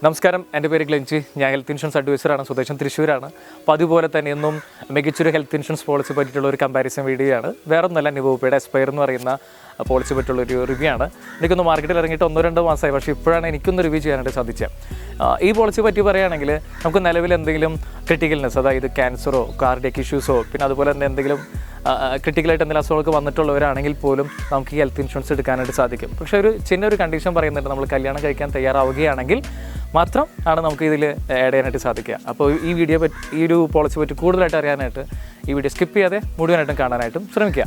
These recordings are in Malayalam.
നമസ്കാരം, എൻ്റെ പേര് ഗ്ലെൻജി. ഞാൻ ഹെൽത്ത് ഇൻഷുറൻസ് അഡ്വൈസറാണ്. സ്വദേശം തൃശ്ശൂരാണ്. അപ്പോൾ അതുപോലെ തന്നെ ഇന്നും മികച്ചൊരു ഹെൽത്ത് ഇൻഷുറൻസ് പോളിസി പറ്റിയിട്ടുള്ള ഒരു കമ്പാരിസൺ വീഡിയോ ആണ്. വേറെ ഒന്നല്ല, നിവോപ്പയുടെ എസ്പയർ എന്ന് പറയുന്ന പോളിസി പറ്റിയുള്ളൊരു റിവ്യൂ ആണ്. എനിക്കൊന്ന് മാർക്കറ്റിൽ ഇറങ്ങിയിട്ട് 1-2 മാസമായി, പക്ഷേ ഇപ്പോഴാണ് എനിക്കൊന്ന് റിവ്യൂ ചെയ്യാനായിട്ട് സാധിച്ചത്. ഈ പോളിസി പറ്റി പറയുകയാണെങ്കിൽ നമുക്ക് നിലവിൽ എന്തെങ്കിലും ക്രിട്ടിക്കൽനെസ്, അതായത് ക്യാൻസറോ കാർഡിയക് ഇഷ്യൂസോ പിന്നെ അതുപോലെ തന്നെ എന്തെങ്കിലും ക്രിട്ടിക്കലായിട്ട് എന്തെങ്കിലും അസുഖമൊക്കെ വന്നിട്ടുള്ളവരാണെങ്കിൽ പോലും നമുക്ക് ഈ ഹെൽത്ത് ഇൻഷുറൻസ് എടുക്കാനായിട്ട് സാധിക്കും. പക്ഷേ ഒരു ചിന്നൊരു കണ്ടീഷൻ പറയുന്നുണ്ട്, നമ്മൾ കല്യാണം കഴിക്കാൻ തയ്യാറാവുകയാണെങ്കിൽ മാത്രം ആണ് നമുക്ക് ഇതിൽ ആഡ് ചെയ്യാനായിട്ട് സാധിക്കുക. അപ്പോൾ ഈ ഒരു പോളിസി പറ്റി കൂടുതലായിട്ട് അറിയാനായിട്ട് ഈ വീഡിയോ സ്കിപ്പ് ചെയ്യാതെ മുഴുവനായിട്ടും കാണാനായിട്ടും ശ്രമിക്കുക.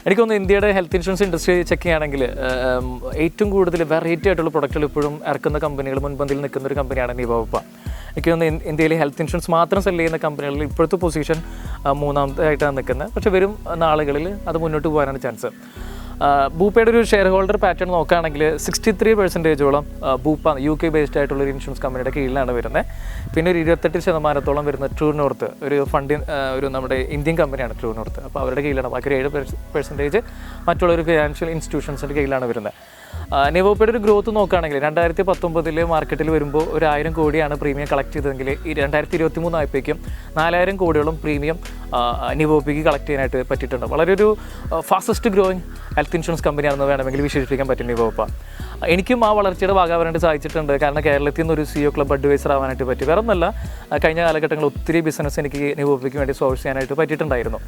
എനിക്കൊന്ന് ഇന്ത്യയുടെ ഹെൽത്ത് ഇൻഷുറൻസ് ഇൻഡസ്ട്രി ചെക്ക് ചെയ്യുകയാണെങ്കിൽ ഏറ്റവും കൂടുതൽ വെറൈറ്റി ആയിട്ടുള്ള പ്രൊഡക്റ്റുകൾ ഇപ്പോഴും ഇറക്കുന്ന കമ്പനികൾ മുൻപന്തിയിൽ നിൽക്കുന്ന ഒരു കമ്പനിയാണ് നിവോപ്പ. എനിക്ക് തോന്നുന്നു ഇന്ത്യയിൽ ഹെൽത്ത് ഇൻഷുറൻസ് മാത്രം സെല് ചെയ്യുന്ന കമ്പനികളിൽ ഇപ്പോഴത്തെ പൊസിഷൻ 3ാമതായിട്ടാണ് നിൽക്കുന്നത്. പക്ഷേ വരും നാളുകളിൽ അത് മുന്നോട്ട് പോകാനാണ് ചാൻസ്. ബൂപ്പയുടെ ഒരു ഷെയർ ഹോൾഡർ പാറ്റേൺ നോക്കുകയാണെങ്കിൽ 63% ബൂപ്പ UK ബേസ്ഡ് ആയിട്ടുള്ള ഒരു ഇൻഷുറൻസ് കമ്പനിയുടെ കീഴിലാണ് വരുന്നത്. പിന്നെ ഒരു 28% വരുന്ന ട്രൂ നോർത്ത്, ഒരു നമ്മുടെ ഇന്ത്യൻ കമ്പനിയാണ് ട്രൂ നോർത്ത്. അപ്പോൾ അവരുടെ കീഴിലാണ്. ബാക്കി ഒരു 7% മറ്റുള്ള ഒരു ഫിനാൻഷ്യൽ ഇൻസ്റ്റിറ്റ്യൂഷൻസിൻ്റെ കീഴിലാണ് വരുന്നത്. നിവോപ്പയുടെ ഒരു ഗ്രോത്ത് നോക്കുകയാണെങ്കിൽ 2019 മാർക്കറ്റിൽ വരുമ്പോൾ 1,000 കോടിയാണ് പ്രീമിയം കളക്ട് ചെയ്തതെങ്കിൽ ഈ 2023 ആയപ്പോഴേക്കും 4,000 കോടിയോളം പ്രീമിയം നിവോപ്പയ്ക്ക് കളക്ട് ചെയ്യാനായിട്ട് പറ്റിയിട്ടുണ്ട്. വളരെ ഒരു ഫാസ്റ്റസ്റ്റ് ഗ്രോയിങ് ഹെൽത്ത് ഇൻഷുറൻസ് കമ്പനിയാണെന്ന് വേണമെങ്കിൽ വിശേഷിപ്പിക്കാൻ പറ്റും നിവോപ്പ. എനിക്കും ആ വളർച്ചയുടെ ഭാഗമാകാനായിട്ട് സാധിച്ചിട്ടുണ്ട്. കാരണം കേരളത്തിൽ നിന്നൊരു CEO ക്ലബ് അഡ്വൈസർ ആവാനായിട്ട് പറ്റി. വേറെ ഒന്നല്ല, കഴിഞ്ഞ കാലഘട്ടങ്ങളിൽ ഒത്തിരി ബിസിനസ് എനിക്ക് നിവോപ്പയ്ക്ക് വേണ്ടി സോഴ്സ് ചെയ്യാനായിട്ട് പറ്റിയിട്ടുണ്ടായിരുന്നു.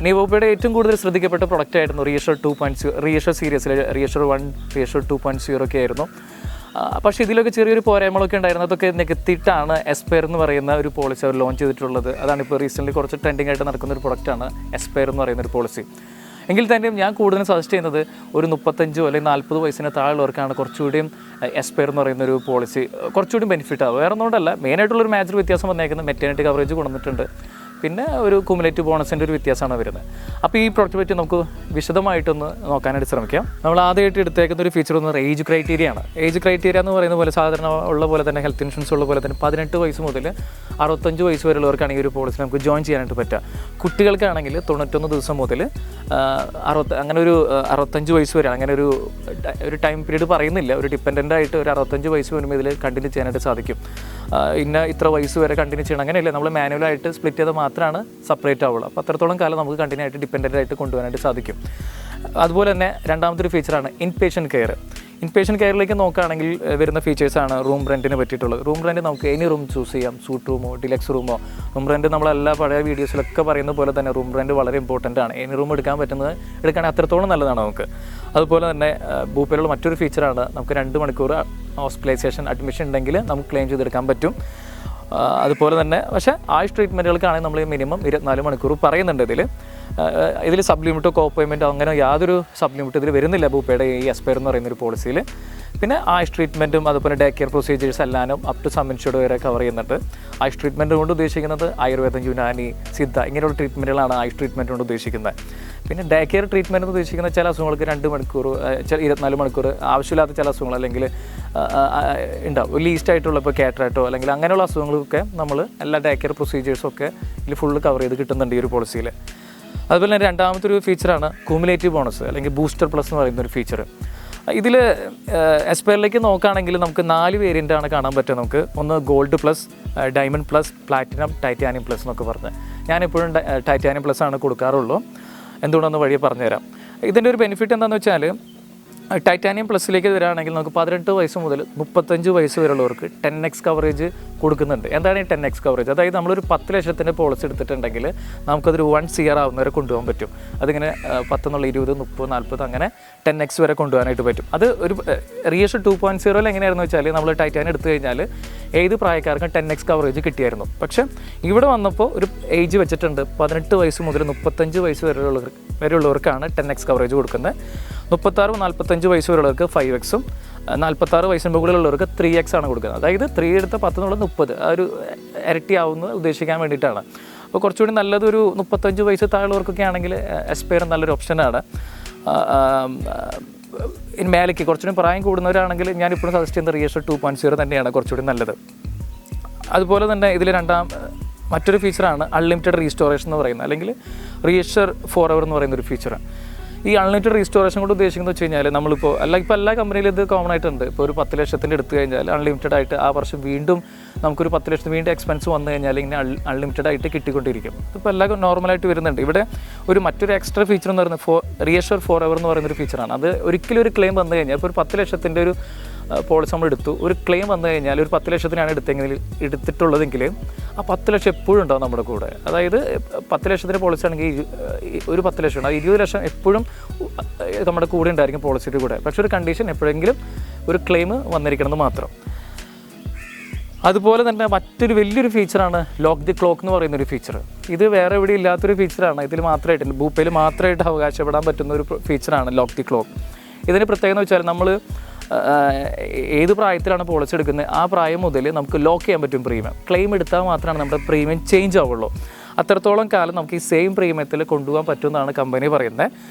നിവോപ്പയുടെ ഏറ്റവും കൂടുതൽ ശ്രദ്ധിക്കപ്പെട്ട പ്രൊഡക്റ്റ് ആയിരുന്നു റിയഷർ 2.0, റിയഷർ സീരീസിലെ റിയഷർ 1, റിയഷർ 2.0 ഒക്കെ ആയിരുന്നു. പക്ഷേ ഇതിലൊക്കെ ചെറിയൊരു പോരായ്മകളൊക്കെ ഉണ്ടായിരുന്നു. അതൊക്കെ നികത്തിയിട്ടാണ് എസ്പയർ എന്ന് പറയുന്ന ഒരു പോളിസി അവർ ലോഞ്ച് ചെയ്തിട്ടുള്ളത്. അതാണിപ്പോൾ റീസെൻ്റ്ലി കുറച്ച് ട്രെൻഡിങ് ആയിട്ട് നടക്കുന്ന ഒരു പ്രൊഡക്റ്റാണ് എസ്പയർ എന്ന് പറയുന്ന ഒരു പോളിസി. എങ്കിൽ തന്നെയും ഞാൻ കൂടുതലും സജസ്റ്റ് ചെയ്യുന്നത് ഒരു 35 അല്ലെങ്കിൽ 40 വയസ്സിന് താഴെയുള്ളവർക്കാണ് കുറച്ചുകൂടിയും എസ്പയർ എന്ന് പറയുന്ന ഒരു പോളിസി കുറച്ചുകൂടി ബെനിഫിറ്റ് ആവും. വേറെ ഒന്നുകൊണ്ടല്ല, മെയിനായിട്ടുള്ളൊരു മേജർ വ്യത്യാസം വന്നേക്കുന്നത് മെറ്റേണിറ്റി കവറേജ് കൊണ്ടുവന്നിട്ടുണ്ട്. പിന്നെ ഒരു കുമുലേറ്റീവ് ബോണസിൻ്റെ ഒരു വ്യത്യാസമാണ് വരുന്നത്. അപ്പോൾ ഈ പ്രൊഡക്റ്റ് പറ്റി നമുക്ക് വിശദമായിട്ടൊന്ന് നോക്കാനായിട്ട് ശ്രമിക്കാം. നമ്മൾ ആദ്യമായിട്ട് എടുത്തേക്കുന്ന ഒരു ഫീച്ചർ എന്ന് പറയുന്നത് ഏജ് ക്രൈറ്റീരിയ ആണ്. ഏജ് ക്രൈറ്റീരിയ എന്ന് പറയുന്ന പോലെ സാധാരണ ഉള്ള പോലെ തന്നെ ഹെൽത്ത് ഇൻഷുറൻസ് ഉള്ള പോലെ തന്നെ 18 വയസ്സ് മുതൽ 65 വയസ്സ് വരെയുള്ളവർക്കാണ് ഈ ഒരു പോളിസി നമുക്ക് ജോയിൻ ചെയ്യാനായിട്ട് പറ്റുക. കുട്ടികൾക്കാണെങ്കിൽ 91 ദിവസം മുതൽ അങ്ങനെ ഒരു 65 വയസ്സ് വരെ അങ്ങനെ ഒരു ടൈം പീരീഡ് പറയുന്നില്ല. ഒരു ഡിപ്പെൻഡൻ്റ് ആയിട്ട് ഒരു 65 വയസ്സ് വരുമ്പോൾ ഇതിൽ കണ്ടിന്യൂ ചെയ്യാനായിട്ട് സാധിക്കും. ഇത്ര വയസ്സ് വരെ കണ്ടിന്യൂ ചെയ്യണം അങ്ങനെയല്ല, നമ്മൾ മാനുവലായിട്ട് സ്പ്ലിറ്റ് ചെയ്ത് മാത്രമാണ് സെപ്പറേറ്റ് ആവുള്ളൂ. അപ്പോൾ അത്രത്തോളം കാലം നമുക്ക് കണ്ടിന്യൂ ആയിട്ട് ഡിപ്പെൻഡൻ്റ് ആയിട്ട് കൊണ്ടുപോകാനായിട്ട് സാധിക്കും. അതുപോലെ തന്നെ രണ്ടാമത്തെ ഒരു ഫീച്ചറാണ് ഇൻപേഷ്യൻ്റ് കെയർ. ഇൻപേഷ്യൻ്റ് കെയറിലേക്ക് നോക്കുകയാണെങ്കിൽ വരുന്ന ഫീച്ചേഴ്സാണ് റൂം റെൻറ്റിന് പറ്റിയിട്ടുള്ളത്. റൂം റെൻറ്റ് നമുക്ക് എനി റൂം ചൂസ് ചെയ്യാം, സൂട്ട് റൂമോ ഡിലക്സ് റൂമോ. റൂം റെൻറ്റ് നമ്മളെല്ലാ പഴയ വീഡിയോസിലൊക്കെ പറയുന്ന പോലെ തന്നെ റൂം റെൻറ്റ് വളരെ ഇമ്പോർട്ടൻ്റ് ആണ്. എനി റൂം എടുക്കാൻ പറ്റുന്നത് എടുക്കുകയാണെങ്കിൽ അത്രത്തോളം നല്ലതാണ് നമുക്ക്. അതുപോലെ തന്നെ ബൂപ്പയിലുള്ള മറ്റൊരു ഫീച്ചറാണ് നമുക്ക് 2 മണിക്കൂർ ഹോസ്പിറ്റലൈസേഷൻ അഡ്മിഷൻ ഉണ്ടെങ്കിൽ നമുക്ക് ക്ലെയിം ചെയ്തെടുക്കാൻ പറ്റും. അതുപോലെ തന്നെ പക്ഷേ ആയുഷ് ട്രീറ്റ്മെൻറ്റുകൾക്കാണെങ്കിൽ നമ്മൾ മിനിമം 24 മണിക്കൂർ പറയുന്നുണ്ട്. ഇതിൽ സബ് ലിമിറ്റോ കോപ്പേയ്മെൻറ്റോ അങ്ങനെ യാതൊരു സബ് ലിമിറ്റ് ഇതിൽ വരുന്നില്ല ബൂപ്പയുടെ ഈ എസ്പയർ എന്ന് പറയുന്നൊരു പോളിസിയിൽ. പിന്നെ ആയുഷ് ട്രീറ്റ്മെൻറ്റും അതുപോലെ ഡേ കെയർ പ്രൊസീജിയേഴ്സ് എല്ലാനും അപ് ടു സം ഇൻഷുർഡ് വരെ കവർ ചെയ്യുന്നുണ്ട്. ആയുഷ് ട്രീറ്റ്മെൻറ്റ് കൊണ്ട് ഉദ്ദേശിക്കുന്നത് ആയുർവേദം, യുനാനി, സിദ്ധ ഇങ്ങനെയുള്ള ട്രീറ്റ്മെൻറ്റുകളാണ് ആയുഷ് ട്രീറ്റ്മെൻറ്റ് കൊണ്ട് ഉദ്ദേശിക്കുന്നത്. പിന്നെ ഡേ കെയർ ട്രീറ്റ്മെൻറ്റ് എന്ന് ഉദ്ദേശിക്കുന്ന ചില അസുഖങ്ങൾക്ക് 2 മണിക്കൂർ 24 മണിക്കൂർ ആവശ്യമില്ലാത്ത ചില അസുഖങ്ങൾ അല്ലെങ്കിൽ ഉണ്ടാവും ലീസ്റ്റ് ആയിട്ടുള്ള ഇപ്പോൾ കാറ്ററാക്റ്റോ അല്ലെങ്കിൽ അങ്ങനെയുള്ള അസുഖങ്ങളൊക്കെ നമ്മൾ എല്ലാ ഡേ കെയർ പ്രൊസീജിയേഴ്സൊക്കെ ഇതിൽ ഫുള്ള് കവർ ചെയ്ത് കിട്ടുന്നുണ്ട് ഈ ഒരു പോളിസിയിൽ. അതുപോലെ തന്നെ രണ്ടാമത്തെ ഒരു ഫീച്ചറാണ് കുമുലേറ്റീവ് ബോണസ് അല്ലെങ്കിൽ ബൂസ്റ്റർ പ്ലസ് എന്ന് പറയുന്ന ഒരു ഫീച്ചർ. ഇതിൽ എസ്പയറിലേക്ക് നോക്കുകയാണെങ്കിൽ നമുക്ക് 4 വേരിയൻ്റാണ് കാണാൻ പറ്റുക. നമുക്ക് ഒന്ന് gold plus, diamond plus, platinum, titanium plus എന്നൊക്കെ പറഞ്ഞ് ഞാനെപ്പോഴും ടൈറ്റാനിയം പ്ലസ് ആണ് കൊടുക്കാറുള്ളൂ. എന്തുകൊണ്ടെന്ന് വഴിയെ പറഞ്ഞുതരാം. ഇതിൻ്റെ ഒരു ബെനിഫിറ്റ് എന്താണെന്ന് വെച്ചാൽ ടൈറ്റാനിയം പ്ലസിലേക്ക് വരികയാണെങ്കിൽ നമുക്ക് 18 വയസ്സ് മുതൽ 35 വയസ്സ് വരെയുള്ളവർക്ക് 10x കവറേജ് കൊടുക്കുന്നുണ്ട്. എന്താണ് ഈ 10x കവറേജ്? അതായത് നമ്മളൊരു 10 ലക്ഷത്തിൻ്റെ പോളിസി എടുത്തിട്ടുണ്ടെങ്കിൽ നമുക്കതൊരു 1 CR ആവുന്നവരെ കൊണ്ടുപോകാൻ പറ്റും. അതിങ്ങനെ 10 എന്നുള്ള 20, 30, 40 അങ്ങനെ 10x വരെ കൊണ്ടുപോകാനായിട്ട് പറ്റും. അത് ഒരു റിയഷർ 2.0 എങ്ങനെയായിരുന്നു വെച്ചാൽ നമ്മൾ ടൈറ്റാനിയം എടുത്തു കഴിഞ്ഞാൽ ഏത് പ്രായക്കാർക്കും 10x കവറേജ് കിട്ടിയായിരുന്നു. പക്ഷേ ഇവിടെ വന്നപ്പോൾ ഒരു ഏജ് വെച്ചിട്ടുണ്ട്. 18 വയസ്സ് മുതൽ 35 വയസ്സ് വരെയുള്ളവർക്കാണ് 10x കവറേജ് കൊടുക്കുന്നത്. 36-45 വയസ്സ് വരെയുള്ളവർക്ക് 5x, 46 വയസ്സിന് മുകളിലുള്ളവർക്ക് 3x ആണ് കൊടുക്കുന്നത്. അതായത് 3 എടുത്ത 10 എന്നുള്ള 30 ആ ഒരു ഇരട്ടിയാവുന്ന ഉദ്ദേശിക്കാൻ വേണ്ടിയിട്ടാണ്. അപ്പോൾ കുറച്ചുകൂടി നല്ലതൊരു 35 വയസ്സ് താഴെയുള്ളവർക്കൊക്കെ ആണെങ്കിൽ എസ്പയർ നല്ലൊരു ഓപ്ഷനാണ്. മേലേക്ക് കുറച്ചുകൂടി പ്രായം കൂടുന്നവരാണെങ്കിൽ ഞാനിപ്പോഴും സജസ്റ്റ് ചെയ്യുന്നത് റിയഷർ 2.0 തന്നെയാണ് കുറച്ചുകൂടി നല്ലത്. അതുപോലെ തന്നെ ഇതിൽ മറ്റൊരു ഫീച്ചറാണ് അൺലിമിറ്റഡ് റീസ്റ്റോറേഷൻ എന്ന് പറയുന്നത്, അല്ലെങ്കിൽ റിയഷർ ഫോറെവർ എന്ന് പറയുന്ന ഒരു ഫീച്ചറാണ്. ഈ അൺലിമിറ്റഡ് റീസ്റ്റോറേഷൻ കൊണ്ട് ഉദ്ദേശിക്കുന്നത് വെച്ച് കഴിഞ്ഞാൽ നമ്മളിപ്പോൾ ഇപ്പോൾ എല്ലാ കമ്പനിയിലും ഇത് കോമൺ ആയിട്ടുണ്ട്. ഇപ്പോൾ ഒരു 10 ലക്ഷത്തിൻ്റെ എടുത്തു കഴിഞ്ഞാൽ അൺലിമിറ്റഡ് ആയിട്ട് ആ വർഷം വീണ്ടും നമുക്കൊരു 10 ലക്ഷത്തിന് വീണ്ടും എക്സ്പെൻസ് വന്നു കഴിഞ്ഞാൽ ഇങ്ങനെ അൺലിമിറ്റഡ് ആയിട്ട് കിട്ടിക്കൊണ്ടിരിക്കും. ഇപ്പോൾ എല്ലാം നോർമലായിട്ട് വരുന്നുണ്ട്. ഇവിടെ മറ്റൊരു എക്സ്ട്രാ ഫീച്ചർ എന്ന് പറയുന്നത് റിയഷർ ഫോറെവർ എന്ന് പറയുന്നൊരു ഫീച്ചറാണ്. അത് ഒരിക്കലും ഒരു ക്ലെയിം വന്നു കഴിഞ്ഞാൽ ഇപ്പോൾ ഒരു 10 ലക്ഷത്തിൻ്റെ ഒരു പോളിസി നമ്മൾ എടുത്തു, ഒരു ക്ലെയിം വന്നു കഴിഞ്ഞാൽ ഒരു 10 ലക്ഷത്തിനാണ് എടുത്തിട്ടുള്ളതെങ്കിൽ ആ 10 ലക്ഷം എപ്പോഴും ഉണ്ടാവും നമ്മുടെ കൂടെ. അതായത് 10 ലക്ഷത്തിൻ്റെ പോളിസി ആണെങ്കിൽ ഒരു 10 ലക്ഷം ഉണ്ട്, ആ 20 ലക്ഷം എപ്പോഴും നമ്മുടെ കൂടെ ഉണ്ടായിരിക്കും പോളിസിയുടെ കൂടെ. പക്ഷേ ഒരു കണ്ടീഷൻ എപ്പോഴെങ്കിലും ഒരു ക്ലെയിം വന്നിരിക്കണമെന്ന് മാത്രം. അതുപോലെ തന്നെ മറ്റൊരു വലിയൊരു ഫീച്ചറാണ് ലോക്ക് ദി ക്ലോക്ക് എന്ന് പറയുന്നൊരു ഫീച്ചർ. ഇത് വേറെ എവിടെ ഇല്ലാത്തൊരു ഫീച്ചറാണ്. ഇതിൽ മാത്രമായിട്ട് ബൂപ്പയിൽ മാത്രമായിട്ട് അവകാശപ്പെടാൻ പറ്റുന്ന ഒരു ഫീച്ചറാണ് ലോക്ക് ദി ക്ലോക്ക്. ഇതിന് പ്രത്യേകത എന്ന് വെച്ചാൽ നമ്മൾ ഏത് പ്രായത്തിലാണ് പോളിസി എടുക്കുന്നത് ആ പ്രായം മുതൽ നമുക്ക് ലോക്ക് ചെയ്യാൻ പറ്റും പ്രീമിയം. ക്ലെയിം എടുത്താൽ മാത്രമാണ് നമ്മുടെ പ്രീമിയം ചേഞ്ച് ആവുള്ളൂ. അത്രത്തോളം കാലം നമുക്ക് ഈ സെയിം പ്രീമിയത്തിൽ കൊണ്ടുപോകാൻ പറ്റുമെന്നാണ് കമ്പനി പറയുന്നത്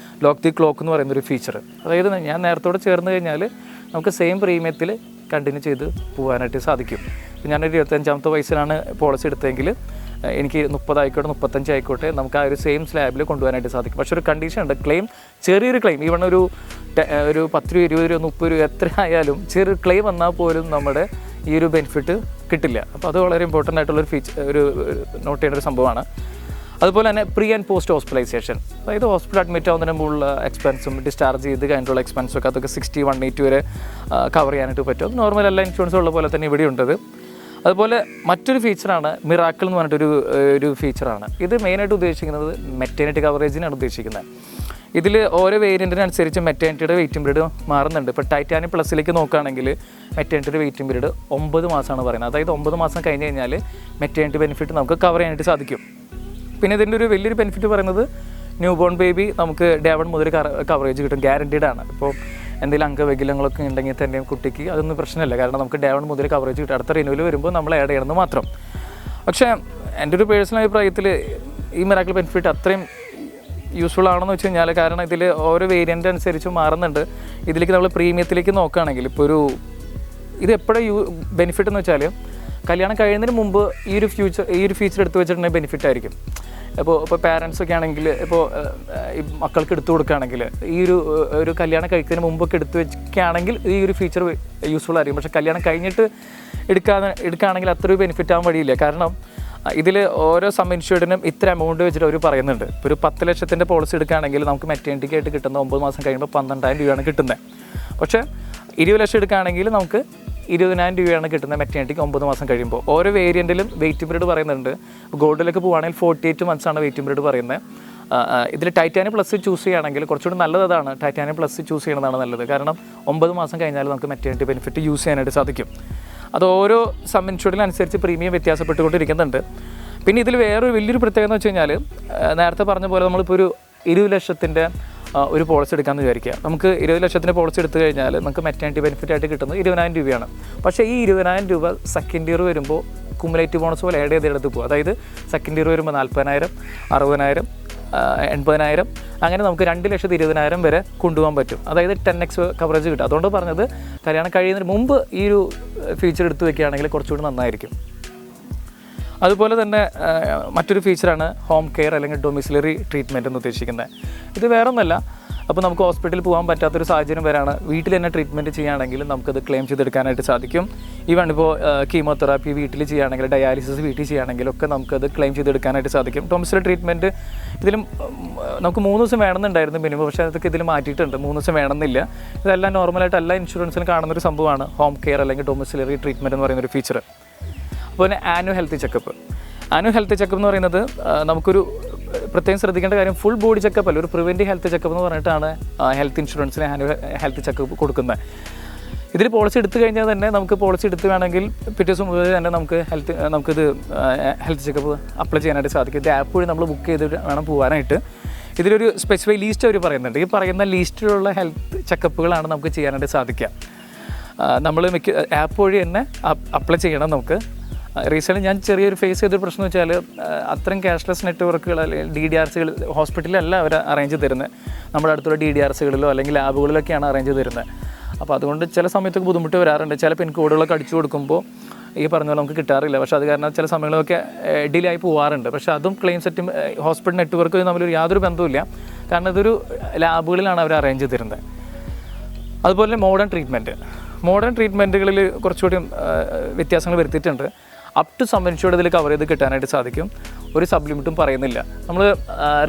ലോക്ക് ദി ക്ലോക്ക് എന്ന് പറയുന്നൊരു ഫീച്ചർ. അതായത് ഞാൻ നേരത്തോടെ ചേർന്ന് കഴിഞ്ഞാൽ നമുക്ക് സെയിം പ്രീമിയത്തിൽ കണ്ടിന്യൂ ചെയ്ത് പോകാനായിട്ട് സാധിക്കും. ഇപ്പോൾ ഞാനൊരു 25-ാമത്തെ വയസ്സിലാണ് പോളിസി എടുത്തതെങ്കിൽ എനിക്ക് 30 ആയിക്കോട്ടെ 35 ആയിക്കോട്ടെ നമുക്ക് ആ ഒരു സെയിം സ്ലാബിൽ കൊണ്ടുപോകാനായിട്ട് സാധിക്കും. പക്ഷേ ഒരു കണ്ടീഷൻ ഉണ്ട്, ക്ലെയിം ചെറിയൊരു ക്ലെയിം ഈവൺ ഒരു 10 രൂപ 20 രൂപ 30 രൂപ എത്ര ആയാലും ചെറിയൊരു ക്ലെയിം വന്നാൽ പോലും നമ്മുടെ ഈ ഒരു ബെനിഫിറ്റ് കിട്ടില്ല. അപ്പോൾ അത് വളരെ ഇമ്പോർട്ടൻ്റ് ആയിട്ടുള്ളൊരു നോട്ട് ചെയ്യേണ്ട ഒരു സംഭവമാണ്. അതുപോലെ തന്നെ പ്രീ ആൻഡ് പോസ്റ്റ് ഹോസ്പിറ്റലൈസേഷൻ, അതായത് ഹോസ്പിറ്റൽ അഡ്മിറ്റ് ആവുന്നതിന് മുമ്പുള്ള എക്സ്പെൻസും ഡിസ്ചാർജ് ചെയ്ത് കഴിഞ്ഞിട്ടുള്ള എക്സ്പെൻസും ഒക്കെ അതൊക്കെ 60, 180 വരെ കവർ ചെയ്യാനായിട്ട് പറ്റും. നോർമൽ എല്ലാ ഇൻഷുറൻസും ഉള്ള പോലെ തന്നെ ഇവിടെ ഉണ്ടത്. അതുപോലെ മറ്റൊരു ഫീച്ചറാണ് മിറാക്കിൾ എന്ന് പറഞ്ഞിട്ടൊരു ഫീച്ചറാണ്. ഇത് മെയിനായിട്ട് ഉദ്ദേശിക്കുന്നത് മെറ്റേണിറ്റി കവറേജിനാണ് ഉദ്ദേശിക്കുന്നത്. ഇതിൽ ഓരോ വേരിയൻറ്റിനനുസരിച്ച് മെറ്റേണിറ്റിയുടെ വെയിറ്റിംഗ് പീരീഡ് മാറുന്നുണ്ട്. ഇപ്പോൾ ടൈറ്റാനിയം പ്ലസിലേക്ക് നോക്കുകയാണെങ്കിൽ മെറ്റേണിറ്റിയുടെ വെയിറ്റിംഗ് പീരീഡ് 9 മാസമാണ് പറയുന്നത്. അതായത് 9 മാസം കഴിഞ്ഞ് കഴിഞ്ഞാൽ മെറ്റേണിറ്റി ബെനിഫിറ്റ് നമുക്ക് കവർ ചെയ്യാനായിട്ട് സാധിക്കും. പിന്നെ ഇതിൻ്റെ ഒരു വലിയൊരു ബെനിഫിറ്റ് പറയുന്നത് ന്യൂ ബോൺ ബേബി നമുക്ക് ഡേ 1 മുതൽ കവറേജ് കിട്ടും, ഗ്യാരണ്ടീഡ് ആണ്. ഇപ്പോൾ എന്തെങ്കിലും അംഗവൈകല്യങ്ങളൊക്കെ ഉണ്ടെങ്കിൽ തന്നെ കുട്ടിക്ക് അതൊന്നും പ്രശ്നമില്ല, കാരണം നമുക്ക് ഡേ 1 മുതൽ കവറേജ് കിട്ടും. അടുത്ത റിന്യൂവൽ വരുമ്പോൾ നമ്മൾ ആഡ് ചെയ്യണമെന്ന് മാത്രം. പക്ഷേ എൻ്റെ ഒരു പേഴ്സണൽ അഭിപ്രായത്തിൽ ഈ മിറാക്കിൾ ബെനിഫിറ്റ് അത്രയും യൂസ്ഫുൾ ആണെന്ന് വെച്ച് കഴിഞ്ഞാൽ, കാരണം ഇതിൽ ഓരോ വേരിയൻ്റ് അനുസരിച്ച് മാറുന്നുണ്ട്. ഇതിലേക്ക് നമ്മൾ പ്രീമിയത്തിലേക്ക് നോക്കുകയാണെങ്കിൽ ഇപ്പോൾ ഇത് എപ്പോഴും ബെനിഫിറ്റ് എന്ന് വെച്ചാൽ കല്യാണം കഴിയുന്നതിന് മുമ്പ് ഈ ഒരു ഫീച്ചർ എടുത്ത് വെച്ചിട്ടുണ്ടെങ്കിൽ ബെനിഫിറ്റ് ആയിരിക്കും. ഇപ്പോൾ പാരൻസൊക്കെ ആണെങ്കിൽ ഇപ്പോൾ ഈ മക്കൾക്ക് എടുത്തു കൊടുക്കുകയാണെങ്കിൽ ഈ ഒരു കല്യാണം കഴിക്കുന്നതിന് മുമ്പൊക്കെ എടുത്തു വെക്കുകയാണെങ്കിൽ ഈ ഒരു ഫീച്ചർ യൂസ്ഫുൾ ആയിരിക്കും. പക്ഷേ കല്യാണം കഴിഞ്ഞിട്ട് എടുക്കുകയാണെങ്കിൽ അത്ര ഒരു ബെനിഫിറ്റ് ആവാൻ വഴിയില്ല. കാരണം ഇതിൽ ഓരോ സം ഇൻഷുർഡിനും ഇത്ര എമൗണ്ട് വെച്ചിട്ട് അവർ പറയുന്നുണ്ട്. ഇപ്പോൾ ഒരു 10 ലക്ഷത്തിൻ്റെ പോളിസി എടുക്കുകയാണെങ്കിൽ നമുക്ക് മെറ്റേണിറ്റിക്ക് ആയിട്ട് കിട്ടുന്ന 9 മാസം കഴിയുമ്പോൾ 12,000 രൂപയാണ് കിട്ടുന്നത്. പക്ഷേ 20 ലക്ഷം എടുക്കുകയാണെങ്കിൽ നമുക്ക് 20,000 രൂപയാണ് കിട്ടുന്നത് മെറ്റേണിറ്റിക്ക് 9 മാസം കഴിയുമ്പോൾ. ഓരോ വേരിയൻറ്റിലും വെയിറ്റിംഗ് പീരീഡ് പറയുന്നുണ്ട്. ഗോൾഡിലേക്ക് പോകുകയാണെങ്കിൽ 48 മന്ത്സാണ് വെയിറ്റിംഗ് പീരീഡ് പറയുന്നത്. ഇതിൽ ടൈറ്റാനിയം പ്ലസ് ചൂസ് ചെയ്യുകയാണെങ്കിൽ കുറച്ചുകൂടി നല്ലത് അതാണ്, ടൈറ്റാനിയം പ്ലസ് ചൂസ് ചെയ്യുന്നതാണ് നല്ലത്. കാരണം 9 മാസം കഴിഞ്ഞാൽ നമുക്ക് മെറ്റേണിറ്റി ബെനിഫിറ്റ് യൂസ് ചെയ്യാനായിട്ട് സാധിക്കും. അത് ഓരോ സം ഇൻഷുറൻസിനനുസരിച്ച് പ്രീമിയം വ്യത്യാസപ്പെട്ടുകൊണ്ടിരിക്കുന്നുണ്ട്. പിന്നെ ഇതിൽ വേറൊരു വലിയൊരു പ്രത്യേകത എന്ന് വെച്ച് കഴിഞ്ഞാൽ, നേരത്തെ പറഞ്ഞ പോലെ നമ്മളിപ്പോൾ ഒരു 20 ലക്ഷത്തിൻ്റെ ഒരു പോളിസി എടുക്കാമെന്ന് വിചാരിക്കുക. നമുക്ക് 20 ലക്ഷത്തിൻ്റെ പോളിസി എടുത്തു കഴിഞ്ഞാൽ നമുക്ക് മെറ്റേണിറ്റി ബെനിഫിറ്റ് ആയിട്ട് കിട്ടുന്നത് 20,000 രൂപയാണ്. പക്ഷേ ഈ 20,000 രൂപ സെക്കൻഡ് ഇയർ വരുമ്പോൾ കുമുലേറ്റീവ് ബോണസ് പോലെ ആഡ് ചെയ്തെടുത്ത് പോകും. അതായത് സെക്കൻഡ് ഇയർ വരുമ്പോൾ 40,000, 60,000, 80,000 അങ്ങനെ നമുക്ക് 2,20,000 വരെ കൊണ്ടുപോകാൻ പറ്റും. അതായത് 10x കവറേജ് കിട്ടും. അതുകൊണ്ട് പറഞ്ഞത് കല്യാണം കഴിയുന്നതിന് മുമ്പ് ഈ ഒരു ഫീച്ചർ എടുത്ത് വെക്കുകയാണെങ്കിൽ കുറച്ചുകൂടി നന്നായിരിക്കും. അതുപോലെ തന്നെ മറ്റൊരു ഫീച്ചറാണ് ഹോം കെയർ അല്ലെങ്കിൽ ഡൊമിസിലറി ട്രീറ്റ്മെൻറ്റ് എന്ന് ഉദ്ദേശിക്കുന്നത്. ഇത് വേറെ ഒന്നല്ല, അപ്പോൾ നമുക്ക് ഹോസ്പിറ്റലിൽ പോകാൻ പറ്റാത്തൊരു സാഹചര്യം വരാണ്, വീട്ടിൽ തന്നെ ട്രീറ്റ്മെൻറ്റ് ചെയ്യുകയാണെങ്കിൽ നമുക്കത് ക്ലെയിം ചെയ്തെടുക്കാനായിട്ട് സാധിക്കും. ഈവൺ ഇപ്പോൾ കീമോതെറാപ്പി വീട്ടിൽ ചെയ്യുകയാണെങ്കിൽ, ഡയാലിസിസ് വീട്ടിൽ ചെയ്യുകയാണെങ്കിലൊക്കെ നമുക്കത് ക്ലെയിം ചെയ്തെടുക്കാനായിട്ട് സാധിക്കും. ഡൊമിസിലറി ട്രീറ്റ്മെൻറ്റ് ഇതിലും നമുക്ക് 3 ദിവസം വേണമെന്നുണ്ടായിരുന്നു മിനിമം, പക്ഷേ അതൊക്കെ ഇതിൽ മാറ്റിയിട്ടുണ്ട്. 3 ദിവസം വേണമെന്നില്ല. ഇതെല്ലാം നോർമലായിട്ട് എല്ലാ ഇൻഷുറൻസിലും കാണുന്നൊരു സംഭവമാണ് ഹോം കെയർ അല്ലെങ്കിൽ ഡൊമിസിലറി ട്രീറ്റ്മെൻറ്റ് എന്ന് പറയുന്നൊരു ഫീച്ചർ. അപ്പോൾ പിന്നെ ആനുവൽ ഹെൽത്ത് ചെക്കപ്പ് എന്ന് പറയുന്നത് നമുക്കൊരു പ്രത്യേകം ശ്രദ്ധിക്കേണ്ട കാര്യം, ഫുൾ ബോഡി ചെക്കപ്പ് അല്ല, ഒരു പ്രിവെൻറ്റീവ് ഹെൽത്ത് ചെക്കപ്പ് എന്ന് പറഞ്ഞിട്ടാണ് ഹെൽത്ത് ഇൻഷുറൻസിന് ആനുവൽ ഹെൽത്ത് ചെക്കപ്പ് കൊടുക്കുന്നത്. ഇതിൽ പോളിസി എടുത്തു കഴിഞ്ഞാൽ തന്നെ നമുക്ക് പോളിസി എടുത്ത് വേണമെങ്കിൽ പിറ്റേ ദിവസം മുതൽ തന്നെ നമുക്കിത് ഹെൽത്ത് ചെക്കപ്പ് അപ്ലൈ ചെയ്യാനായിട്ട് സാധിക്കും. ഇത് ആപ്പ് വഴി നമ്മൾ ബുക്ക് ചെയ്ത് വേണം പോകാനായിട്ട്. ഇതിലൊരു സ്പെസിഫൈ ലീസ്റ്റ് അവർ പറയുന്നുണ്ട്. ഈ പറയുന്ന ലിസ്റ്റിലുള്ള ഹെൽത്ത് ചെക്കപ്പുകളാണ് നമുക്ക് ചെയ്യാനായിട്ട് സാധിക്കുക. നമ്മൾ ആപ്പ് വഴി തന്നെ അപ്ലൈ ചെയ്യണം നമുക്ക്. റീസെൻ്റ് ഞാൻ ചെറിയൊരു ഫേസ് ചെയ്തൊരു പ്രശ്നം വെച്ചാൽ അത്രയും ക്യാഷ്ലെസ് നെറ്റ്വർക്കുകൾ അല്ലെങ്കിൽ DDRCകൾ ഹോസ്പിറ്റലിലല്ല അവർ അറേഞ്ച് തരുന്നത്, നമ്മുടെ അടുത്തുള്ള DDRCകളിലോ അല്ലെങ്കിൽ ലാബുകളിലൊക്കെയാണ് അറേഞ്ച് തരുന്നത്. അപ്പോൾ അതുകൊണ്ട് ചില സമയത്തൊക്കെ ബുദ്ധിമുട്ട് വരാറുണ്ട്. ചില പിൻകോഡുകളൊക്കെ അടിച്ചു കൊടുക്കുമ്പോൾ ഈ പറഞ്ഞ പോലെ നമുക്ക് കിട്ടാറില്ല. പക്ഷേ അത് കാരണം ചില സമയങ്ങളൊക്കെ ഡിലേ ആയി പോകാറുണ്ട്. പക്ഷേ അതും ക്ലെയിം സെറ്റും ഹോസ്പിറ്റൽ നെറ്റ്വർക്ക് തമ്മിലൊരു യാതൊരു ബന്ധവുമില്ല, കാരണം ഇതൊരു ലാബുകളിലാണ് അവർ അറേഞ്ച് തരുന്നത്. അതുപോലെ മോഡേൺ ട്രീറ്റ്മെൻറ്റുകളിൽ കുറച്ചുകൂടി വ്യത്യാസങ്ങൾ വരുത്തിയിട്ടുണ്ട്. അപ് ടു സം ഇൻഷുർഡ് ഇതിൽ കവർ ചെയ്ത് കിട്ടാനായിട്ട് സാധിക്കും. ഒരു സബ് ലിമിറ്റും പറയുന്നില്ല. നമ്മൾ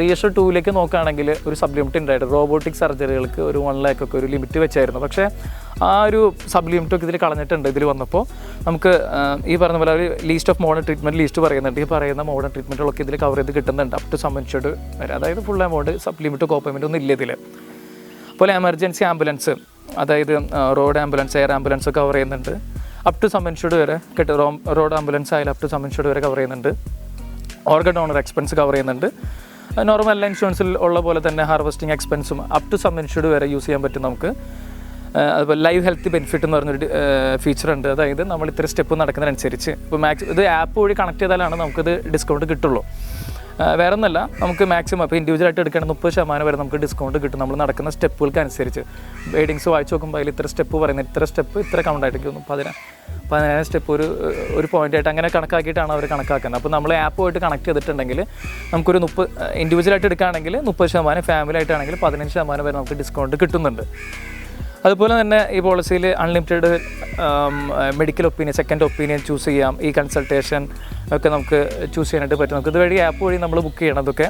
റീഅഷർ 2 നോക്കുകയാണെങ്കിൽ ഒരു സബ് ലിമിറ്റ് ഉണ്ടായിട്ട് റോബോട്ടിക് സർജറികൾക്ക് ഒരു 1 lakh ഒക്കെ ഒരു ലിമിറ്റ് വെച്ചായിരുന്നു. പക്ഷേ ആ ഒരു സബ് ലിമിറ്റൊക്കെ ഇതിൽ കളഞ്ഞിട്ടുണ്ട്. ഇതിൽ വന്നപ്പോൾ നമുക്ക് ഈ പറഞ്ഞ പോലെ ഒരു least of modern treatment list പറയുന്നുണ്ട്. ഈ പറയുന്ന മോഡേൺ ട്രീറ്റ്മെൻറ്റുകളൊക്കെ ഇതിൽ കവർ ചെയ്ത് കിട്ടുന്നുണ്ട് അപ് ടു സം ഇൻഷുർഡ് വരെ. അതായത് full amount sub limit copayment ഒന്നും ഇല്ല ഇതിൽ. അതുപോലെ എമർജൻസി ആംബുലൻസ്, അതായത് റോഡ് ആംബുലൻസ്, എയർ ആംബുലൻസ് ഒക്കെ കവർ ചെയ്യുന്നുണ്ട്. അപ് ടു സം ഇൻഷുർഡ് വരെ കിട്ടും. റോഡ് ആംബുലൻസ് ആയാലും അപ് ടു സം ഇൻഷുർഡ് വരെ കവർ ചെയ്യുന്നുണ്ട്. ഓർഗൻ ഡോണർ എക്സ്പെൻസ് കവർ ചെയ്യുന്നുണ്ട്. നോർമൽ ഇൻഷുറൻസിൽ ഉള്ള പോലെ തന്നെ ഹാർവെസ്റ്റിംഗ് എക്സ്പെൻസും അപ് ടു സം ഇൻഷുർഡ് വരെ യൂസ് ചെയ്യാൻ പറ്റും നമുക്ക്. അതുപോലെ ലൈവ് ഹെൽത്ത് ബെനിഫിറ്റ് എന്ന് പറഞ്ഞൊരു ഫീച്ചറുണ്ട്. അതായത് നമ്മൾ ഇത്ര സ്റ്റെപ്പ് നടക്കുന്നതിനനുസരിച്ച് ഇപ്പോൾ ഇത് ആപ്പ് വഴി കണക്ട് ചെയ്താലാണ് നമുക്കിത് ഡിസ്കൗണ്ട് കിട്ടുള്ളൂ. വേറെ ഒന്നല്ല, നമുക്ക് മാക്സിമം ഇപ്പോൾ ഇൻഡിവിജ്വലായിട്ട് എടുക്കുകയാണെങ്കിൽ 30% വരെ നമുക്ക് ഡിസ്കൗണ്ട് കിട്ടും നമ്മൾ നടക്കുന്ന സ്റ്റെപ്പുകൾക്ക് അനുസരിച്ച്. വെയ്ഡിങ്സ് വായിച്ച് നോക്കുമ്പോൾ അതിൽ ഇത്ര സ്റ്റെപ്പ് പറയുന്നത്, ഇത്ര സ്റ്റെപ്പ് ഇത്ര കൗണ്ടായിട്ടേക്ക് 15 സ്റ്റെപ്പ് ഒരു പോയിൻ്റായിട്ട് അങ്ങനെ കണക്കാക്കിയിട്ടാണ് അവർ കണക്കാക്കുന്നത്. അപ്പോൾ നമ്മൾ ആപ്പുമായിട്ട് കണക്ട് ചെയ്തിട്ടുണ്ടെങ്കിൽ നമുക്കൊരു ഇൻഡിവിജ്വലായിട്ട് എടുക്കുകയാണെങ്കിൽ 30%, ഫാമിലി ആയിട്ടാണെങ്കിൽ 15% വരെ നമുക്ക് ഡിസ്കൗണ്ട് കിട്ടുന്നുണ്ട്. അതുപോലെ തന്നെ ഈ പോളിസിയിൽ unlimited medical opinion, second opinion choose ചെയ്യാം. ഈ കൺസൾട്ടേഷൻ ഒക്കെ നമുക്ക് ചൂസ് ചെയ്യാനായിട്ട് പറ്റും. നമുക്ക് ഇതുവഴി ആപ്പ് വഴി നമ്മൾ ബുക്ക് ചെയ്യണം അതൊക്കെ.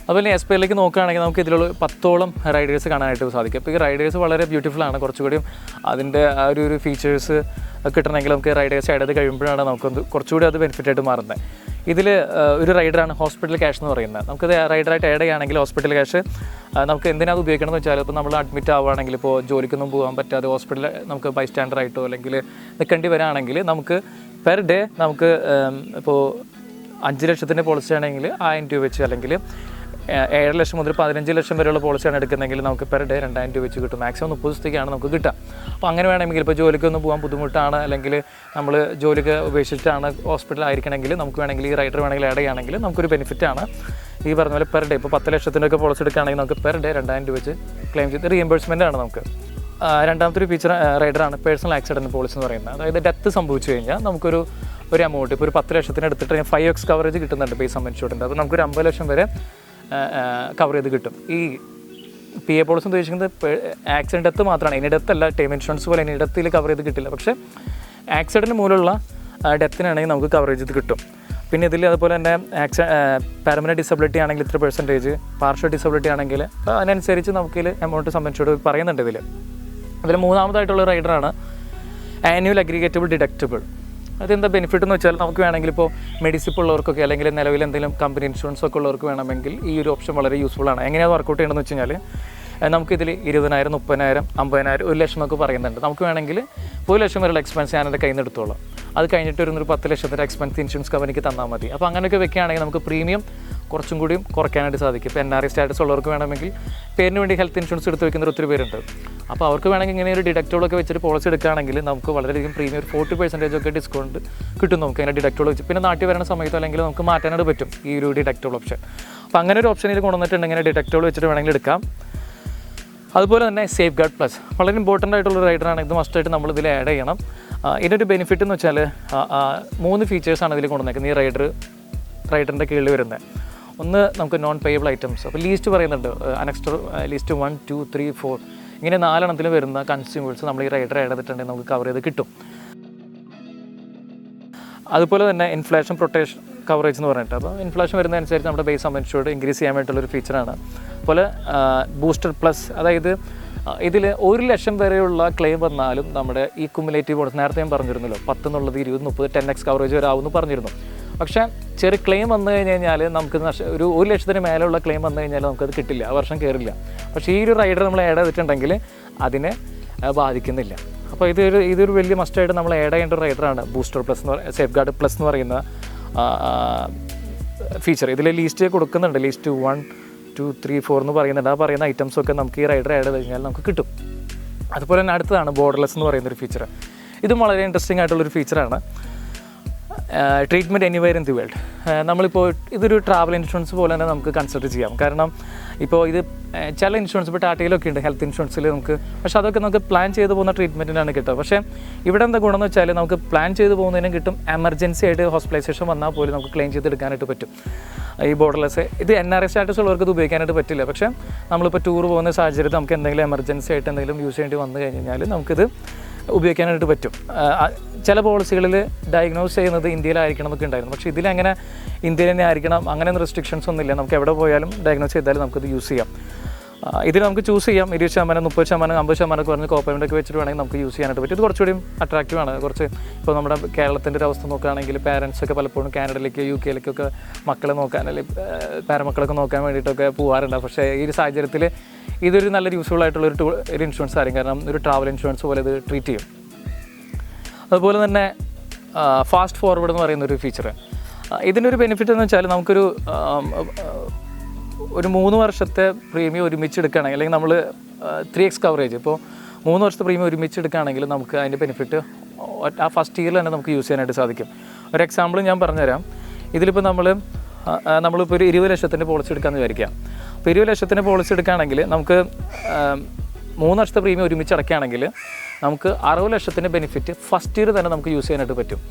അതുപോലെ SPLലേക്ക് നോക്കുകയാണെങ്കിൽ നമുക്ക് ഇതിലുള്ള 10ഓളം റൈഡേഴ്സ് കാണാനായിട്ട് സാധിക്കും. അപ്പോൾ ഈ റൈഡേഴ്സ് വളരെ ബ്യൂട്ടിഫുള്ളാണ്. കുറച്ചുകൂടിയും അതിൻ്റെ ആ ഒരു ഫീച്ചേഴ്സ് കിട്ടണമെങ്കിൽ നമുക്ക് റൈഡേഴ്സ് ആഡ് ചെയ്ത് കഴിയുമ്പോഴാണ് നമുക്ക് കുറച്ചുകൂടി അത് ബെനിഫിറ്റായിട്ട് മാറുന്നത്. ഇതിൽ ഒരു റൈഡറാണ് ഹോസ്പിറ്റൽ ക്യാഷ് എന്ന് പറയുന്നത്. നമുക്കത് റൈഡറായിട്ട് ആഡ് ചെയ്യുകയാണെങ്കിൽ ഹോസ്പിറ്റൽ ക്യാഷ് നമുക്ക് എന്തിനാണ് ഉപയോഗിക്കണം എന്ന് വെച്ചാൽ, ഇപ്പോൾ നമ്മൾ അഡ്മിറ്റ് ആവുകയാണെങ്കിൽ, ഇപ്പോൾ ജോലിക്കൊന്നും പോകാൻ പറ്റാതെ ഹോസ്പിറ്റലിൽ നമുക്ക് ബൈസ്റ്റാൻഡറായിട്ടോ അല്ലെങ്കിൽ നിൽക്കേണ്ടി വരികയാണെങ്കിൽ നമുക്ക് പെർ ഡേ നമുക്ക് ഇപ്പോൾ 5 ലക്ഷത്തിൻ്റെ പോളിസി ആണെങ്കിൽ 1000 രൂപ വെച്ച്, അല്ലെങ്കിൽ 7 ലക്ഷം മുതൽ 15 ലക്ഷം വരെയുള്ള പോളിസിയാണ് എടുക്കുന്നതെങ്കിൽ നമുക്ക് പെർ ഡേ 2000 രൂപ വെച്ച് കിട്ടും. മാക്സിമം 30 ദിവസത്തേക്കാണ് നമുക്ക് കിട്ടുക. അപ്പോൾ അങ്ങനെ വേണമെങ്കിൽ ഇപ്പോൾ ജോലിക്കൊന്നും പോകാൻ ബുദ്ധിമുട്ടാണ്, അല്ലെങ്കിൽ നമ്മൾ ജോലിക്ക് ഉപേക്ഷിച്ചിട്ടാണ് ഹോസ്പിറ്റലിൽ ആയിരിക്കണമെങ്കിൽ നമുക്ക് വേണമെങ്കിൽ ഈ റൈഡർ വേണമെങ്കിൽ ആഡ് ചെയ്യുകയാണെങ്കിൽ നമുക്കൊരു ബെനിഫിറ്റാണ്. ഈ പറഞ്ഞ പോലെ പെർ ഡേ ഇപ്പോൾ 10 ലക്ഷത്തിൻ്റെയൊക്കെ പോളിസി എടുക്കുകയാണെങ്കിൽ നമുക്ക് പെർ ഡേ 2000 രൂപ വെച്ച് ക്ലെയിം ചെയ്ത് റീഎംബേഴ്സ്മെൻ്റ് ആണ് നമുക്ക്. രണ്ടാമത്തെ ഒരു ഫീച്ചർ റൈഡറാണ് പേഴ്സണൽ ആക്സിഡൻറ്റ് പോളിസി എന്ന് പറയുന്നത്. അതായത് ഡെത്ത് സംഭവിച്ചു കഴിഞ്ഞാൽ നമുക്കൊരു എമൗണ്ട്, ഇപ്പോൾ ഒരു 10 ലക്ഷത്തിന് എടുത്തിട്ട് 5x കവറേജ് കിട്ടുന്നുണ്ട് ബേസ് സം ഇൻഷുറൻസ്. അപ്പോൾ നമുക്കൊരു 50 ലക്ഷം വരെ കവർ ചെയ്ത് കിട്ടും. ഈ PA പോളിസി ഉദ്ദേശിക്കുന്നത് ആക്സിഡൻറ്റ് ഡെത്ത് മാത്രമാണ്. ഇനി ഡെത്ത് അല്ല, ടേം ഇൻഷുറൻസ് പോലെ ഇനി ഡെത്തിൽ കവർ ചെയ്ത് കിട്ടില്ല. പക്ഷേ ആക്സിഡൻറ്റ് മൂലമുള്ള ഡെത്തിനാണെങ്കിൽ നമുക്ക് കവറേജ് ഇത് കിട്ടും. പിന്നെ ഇതിൽ അതുപോലെ തന്നെ പെർമനൻറ്റ് ഡിസബിലിറ്റി ആണെങ്കിൽ ഇത്ര %, പാർഷ്യൽ ഡിസബിലിറ്റി ആണെങ്കിൽ അതിനനുസരിച്ച് നമുക്കിതിൽ എമൗണ്ട് സംബന്ധിച്ചോട് പറയുന്നുണ്ട്. അതിൽ മൂന്നാമതായിട്ടുള്ള റൈഡറാണ് ആനുവൽ അഗ്രിഗേറ്റബിൾ ഡിഡക്റ്റബിൾ. അതെന്താ ബെനിഫിറ്റ് എന്ന് വെച്ചാൽ, നമുക്ക് വേണമെങ്കിൽ ഇപ്പോൾ മെഡിസിപ്പ് ഉള്ളവർക്കൊക്കെ അല്ലെങ്കിൽ നിലവിൽ എന്തെങ്കിലും കമ്പനി ഇൻഷുറൻസ് ഒക്കെ ഉള്ളവർക്ക് വേണമെങ്കിൽ ഈ ഒരു ഓപ്ഷൻ വളരെ യൂസ്ഫുൾ ആണ്. എങ്ങനെയാണ് വർക്കൗട്ട് ചെയ്യണമെന്ന് വെച്ച് കഴിഞ്ഞാൽ, നമുക്കിതിൽ 20,000, 30,000, 50,000, 1 ലക്ഷം എന്നൊക്കെ പറയുന്നുണ്ട്. നമുക്ക് വേണമെങ്കിൽ 1 ലക്ഷം വരെയുള്ള എക്സ്പെൻസ് ഞാൻ എൻ്റെ കയ്യിൽ നിന്ന് എടുത്തോളാം. അത് കഴിഞ്ഞിട്ട് ഒരു 10 ലക്ഷത്തിൻ്റെ എക്സ്പെൻസ് ഇൻഷുറൻസ് കമ്പനിക്ക് തന്നാൽ മതി. അപ്പോൾ അങ്ങനെയൊക്കെ വെക്കുകയാണെങ്കിൽ നമുക്ക് പ്രീമിയം കുറച്ചും കൂടിയും കുറയ്ക്കാനായിട്ട് സാധിക്കും. ഇപ്പോൾ NRI സ്റ്റാറ്റസ് ഉള്ളവർക്ക് വേണമെങ്കിൽ പേരിന് വേണ്ടി ഹെൽത്ത് ഇൻഷുറൻസ് എടുത്ത് വെക്കുന്ന ഒത്തിരി പേരുണ്ട്. അപ്പോൾ അവർക്ക് വേണമെങ്കിൽ ഇങ്ങനെ ഒരു ഡിഡക്റ്റബിളൊക്കെ വെച്ചിട്ട് പോളിസി എടുക്കുകയാണെങ്കിൽ നമുക്ക് വളരെയധികം പ്രീമിയം ഒരു 40% ഒക്കെ ഡിസ്കൗണ്ട് കിട്ടും നമുക്ക് അതിൻ്റെ ഡിഡക്റ്റബിൾ വെച്ച്. പിന്നെ നാട്ടിൽ വരുന്ന സമയത്തോ അല്ലെങ്കിൽ നമുക്ക് മാറ്റാനായിട്ട് പറ്റും ഈ ഒരു ഡിഡക്റ്റബിൾ ഓപ്ഷൻ. അപ്പോൾ അങ്ങനെ ഒരു ഓപ്ഷൻ ഇതിൽ കൊണ്ടുവന്നിട്ടുണ്ടെങ്കിൽ ഡിഡക്റ്റബിൾ വെച്ചിട്ട് വേണമെങ്കിൽ എടുക്കാം. അതുപോലെ തന്നെ സേഫ് ഗാർഡ് പ്ലസ് വളരെ ഇമ്പോർട്ടൻ്റ് ആയിട്ടുള്ള റൈഡറാണ്. ഇത് മസ്റ്റായിട്ട് നമ്മളിതിൽ ആഡ് ചെയ്യണം. ഇതിൻ്റെ ഒരു ബെനിഫിറ്റ് എന്ന് വെച്ചാൽ 3 ഫീച്ചേഴ്സാണ് ഇതിൽ കൊണ്ടുവന്നേക്കുന്നത് ഈ റൈഡറിൻ്റെ കീഴിൽ വരുന്നത്. ഒന്ന്, നമുക്ക് നോൺ പേയബിൾ ഐറ്റംസ്. അപ്പോൾ ലീസ്റ്റ് പറയുന്നുണ്ട്, അനെക്സ്റ്റർ ലിസ്റ്റ് 1, 2, 3, 4 ഇങ്ങനെ 4 എണ്ണത്തിൽ വരുന്ന കൺസ്യൂമേഴ്സ് നമ്മൾ ഈ റൈഡർ ആഡ് ചെയ്തിട്ടുണ്ടെങ്കിൽ നമുക്ക് കവർ ചെയ്ത് കിട്ടും. അതുപോലെ തന്നെ ഇൻഫ്ലേഷൻ പ്രൊട്ടക്ഷൻ കവറേജ് എന്ന് പറഞ്ഞിട്ട്, അപ്പോൾ ഇൻഫ്ലേഷൻ വരുന്നതനുസരിച്ച് നമ്മുടെ ബേസ് സം ഇൻഷുർഡ് ഇൻക്രീസ് ചെയ്യാൻ വേണ്ടിയിട്ടുള്ളൊരു ഫീച്ചറാണ്. അതുപോലെ ബൂസ്റ്റർ പ്ലസ്, അതായത് ഇതിൽ 1 ലക്ഷം വരെയുള്ള ക്ലെയിം വന്നാലും നമ്മുടെ ഈ കുമുലേറ്റീവ് ബോണസ് നേരത്തെ ഞാൻ പറഞ്ഞിരുന്നല്ലോ 10 എന്നുള്ളത് 20, 30, 10x കവറേജ് വരാമെന്ന് പറഞ്ഞിരുന്നു. പക്ഷേ ചെറിയ ക്ലെയിം വന്നു കഴിഞ്ഞാൽ നമുക്ക് ഒരു 1 ലക്ഷത്തിന് മേലെയുള്ള ക്ലെയിം വന്നു കഴിഞ്ഞാൽ നമുക്കത് കിട്ടില്ല, ആ വർഷം കയറില്ല. പക്ഷേ ഈ ഒരു റൈഡർ നമ്മൾ ആഡ് ചെയ്തിട്ടുണ്ടെങ്കിൽ അതിനെ ബാധിക്കുന്നില്ല. അപ്പോൾ ഇതൊരു വലിയ മസ്റ്റായിട്ട് നമ്മൾ ആഡ് ചെയ്യേണ്ട ഒരു റൈഡറാണ് ബൂസ്റ്റർ പ്ലസ് എന്ന് സേഫ് ഗാർഡ് പ്ലസ് എന്ന് പറയുന്ന ഫീച്ചർ. ഇതിൽ ലീസ്റ്റ് കൊടുക്കുന്നുണ്ട്, ലിസ്റ്റ് 1, 2, 3, 4 എന്ന് പറയുന്നുണ്ട്. ആ പറയുന്ന ഐറ്റംസൊക്കെ നമുക്ക് ഈ റൈഡർ ആഡ് ചെയ്ത് കഴിഞ്ഞാൽ നമുക്ക് കിട്ടും. അതുപോലെ തന്നെ അടുത്തതാണ് ബോർഡർലെസ് എന്ന് പറയുന്നൊരു ഫീച്ചർ. ഇതും വളരെ ഇൻട്രസ്റ്റിംഗ് ആയിട്ടുള്ളൊരു ഫീച്ചറാണ്. Treatment anywhere in the world. നമ്മളിപ്പോൾ ഇതൊരു ട്രാവൽ ഇൻഷുറൻസ് പോലെ തന്നെ നമുക്ക് കൺസിഡർ ചെയ്യാം. കാരണം ഇപ്പോൾ ഇത് ചില ഇൻഷുറൻസ് ഇപ്പോൾ ടാറ്റയിലൊക്കെ ഉണ്ട് ഹെൽത്ത് ഇൻഷുറൻസിൽ നമുക്ക്, പക്ഷേ അതൊക്കെ നമുക്ക് പ്ലാൻ ചെയ്ത് പോകുന്ന ട്രീറ്റ്മെൻറ്റിനാണ് കിട്ടുക. പക്ഷേ ഇവിടെ എന്താ ഗുണമെന്ന് വെച്ചാൽ നമുക്ക് പ്ലാൻ ചെയ്ത് പോകുന്നതിനും കിട്ടും, എമർജൻസി ആയിട്ട് ഹോസ്പിറ്റലൈസേഷൻ വന്നാൽ പോലും നമുക്ക് ക്ലെയിം ചെയ്തെടുക്കാനായിട്ട് പറ്റും. ഈ ബോർഡർലെസ് ഇത് NRI സ്റ്റാറ്റസ് ഉള്ളവർക്ക് ഇത് ഉപയോഗിക്കാനായിട്ട് പറ്റില്ല. പക്ഷേ നമ്മളിപ്പോൾ ടൂർ പോകുന്ന സാഹചര്യത്തിൽ നമുക്ക് എന്തെങ്കിലും എമർജൻസി ആയിട്ട് എന്തെങ്കിലും യൂസ് ചെയ്യേണ്ടി വന്നു കഴിഞ്ഞാൽ നമുക്കിത് ഉപയോഗിക്കാനായിട്ട് പറ്റും. ചില പോളിസികളിൽ ഡയഗ്നോസ് ചെയ്യുന്നത് ഇന്ത്യയിലായിരിക്കണം എന്നൊക്കെ ഉണ്ടായിരുന്നു. പക്ഷേ ഇതിലങ്ങനെ ഇന്ത്യയിൽ തന്നെ ആയിരിക്കണം അങ്ങനെയൊന്നും റെസ്ട്രിക്ഷൻസ് ഒന്നുമില്ല. നമുക്ക് എവിടെ പോയാലും ഡയഗ്നോസ് ചെയ്താലും നമുക്കിത് യൂസ് ചെയ്യാം. ഇതിൽ നമുക്ക് ചൂസ് ചെയ്യാം 20%, 30%, 50% കുറഞ്ഞ് കോപ്പേമെൻ്റ് ഒക്കെ വെച്ചിട്ട് വേണമെങ്കിൽ നമുക്ക് യൂസ് ചെയ്യാനായിട്ട് പറ്റും. ഇത് കുറച്ചുകൂടി അട്രാക്റ്റീവാണ്. കുറച്ച് ഇപ്പോൾ നമ്മുടെ കേരളത്തിൻ്റെ ഒരു അവസ്ഥ നോക്കുകയാണെങ്കിൽ പാരൻസൊക്കെ പലപ്പോഴും കാനഡയിലേക്ക് UK ലേക്കൊക്കെ മക്കളെ നോക്കാൻ അല്ലെങ്കിൽ പേരമക്കളൊക്കെ നോക്കാൻ വേണ്ടിയിട്ടൊക്കെ പോകാറുണ്ട്. പക്ഷേ ഈ ഒരു സാഹചര്യത്തിൽ ഇതൊരു നല്ലൊരു യൂസ്ഫുൾ ആയിട്ടുള്ള ഒരു ഇൻഷുറൻസ് ആയിരിക്കും. കാരണം ഒരു ട്രാവൽ ഇൻഷുറൻസ് പോലെ ഇത് ട്രീറ്റ് ചെയ്യും. അതുപോലെ തന്നെ ഫാസ്റ്റ് ഫോർവേഡ് എന്ന് പറയുന്ന ഒരു ഫീച്ചർ, ഇതിൻ്റെ ഒരു ബെനിഫിറ്റ് എന്ന് വെച്ചാൽ നമുക്കൊരു 3 വർഷത്തെ പ്രീമിയം ഒരുമിച്ച് എടുക്കുകയാണെങ്കിൽ, അല്ലെങ്കിൽ നമ്മൾ 3x കവറേജ് ഇപ്പോൾ 3 വർഷത്തെ പ്രീമിയം ഒരുമിച്ച് എടുക്കുകയാണെങ്കിൽ നമുക്ക് അതിൻ്റെ ബെനിഫിറ്റ് ആ ഫസ്റ്റ് ഇയറിൽ തന്നെ നമുക്ക് യൂസ് ചെയ്യാനായിട്ട് സാധിക്കും. ഒരു എക്സാമ്പിൾ ഞാൻ പറഞ്ഞുതരാം. ഇതിലിപ്പോൾ നമ്മളിപ്പോൾ ഒരു 20 ലക്ഷത്തിൻ്റെ പോളിസി എടുക്കാമെന്ന് വിചാരിക്കാം. അപ്പോൾ 20 ലക്ഷത്തിൻ്റെ പോളിസി എടുക്കുകയാണെങ്കിൽ നമുക്ക് 3 വർഷത്തെ പ്രീമിയം ഒരുമിച്ച് അടയ്ക്കുകയാണെങ്കിൽ നമുക്ക് 60 ലക്ഷത്തിൻ്റെ ബെനിഫിറ്റ് ഫസ്റ്റ് ഇയർ തന്നെ നമുക്ക് യൂസ് ചെയ്യാനായിട്ട് പറ്റും.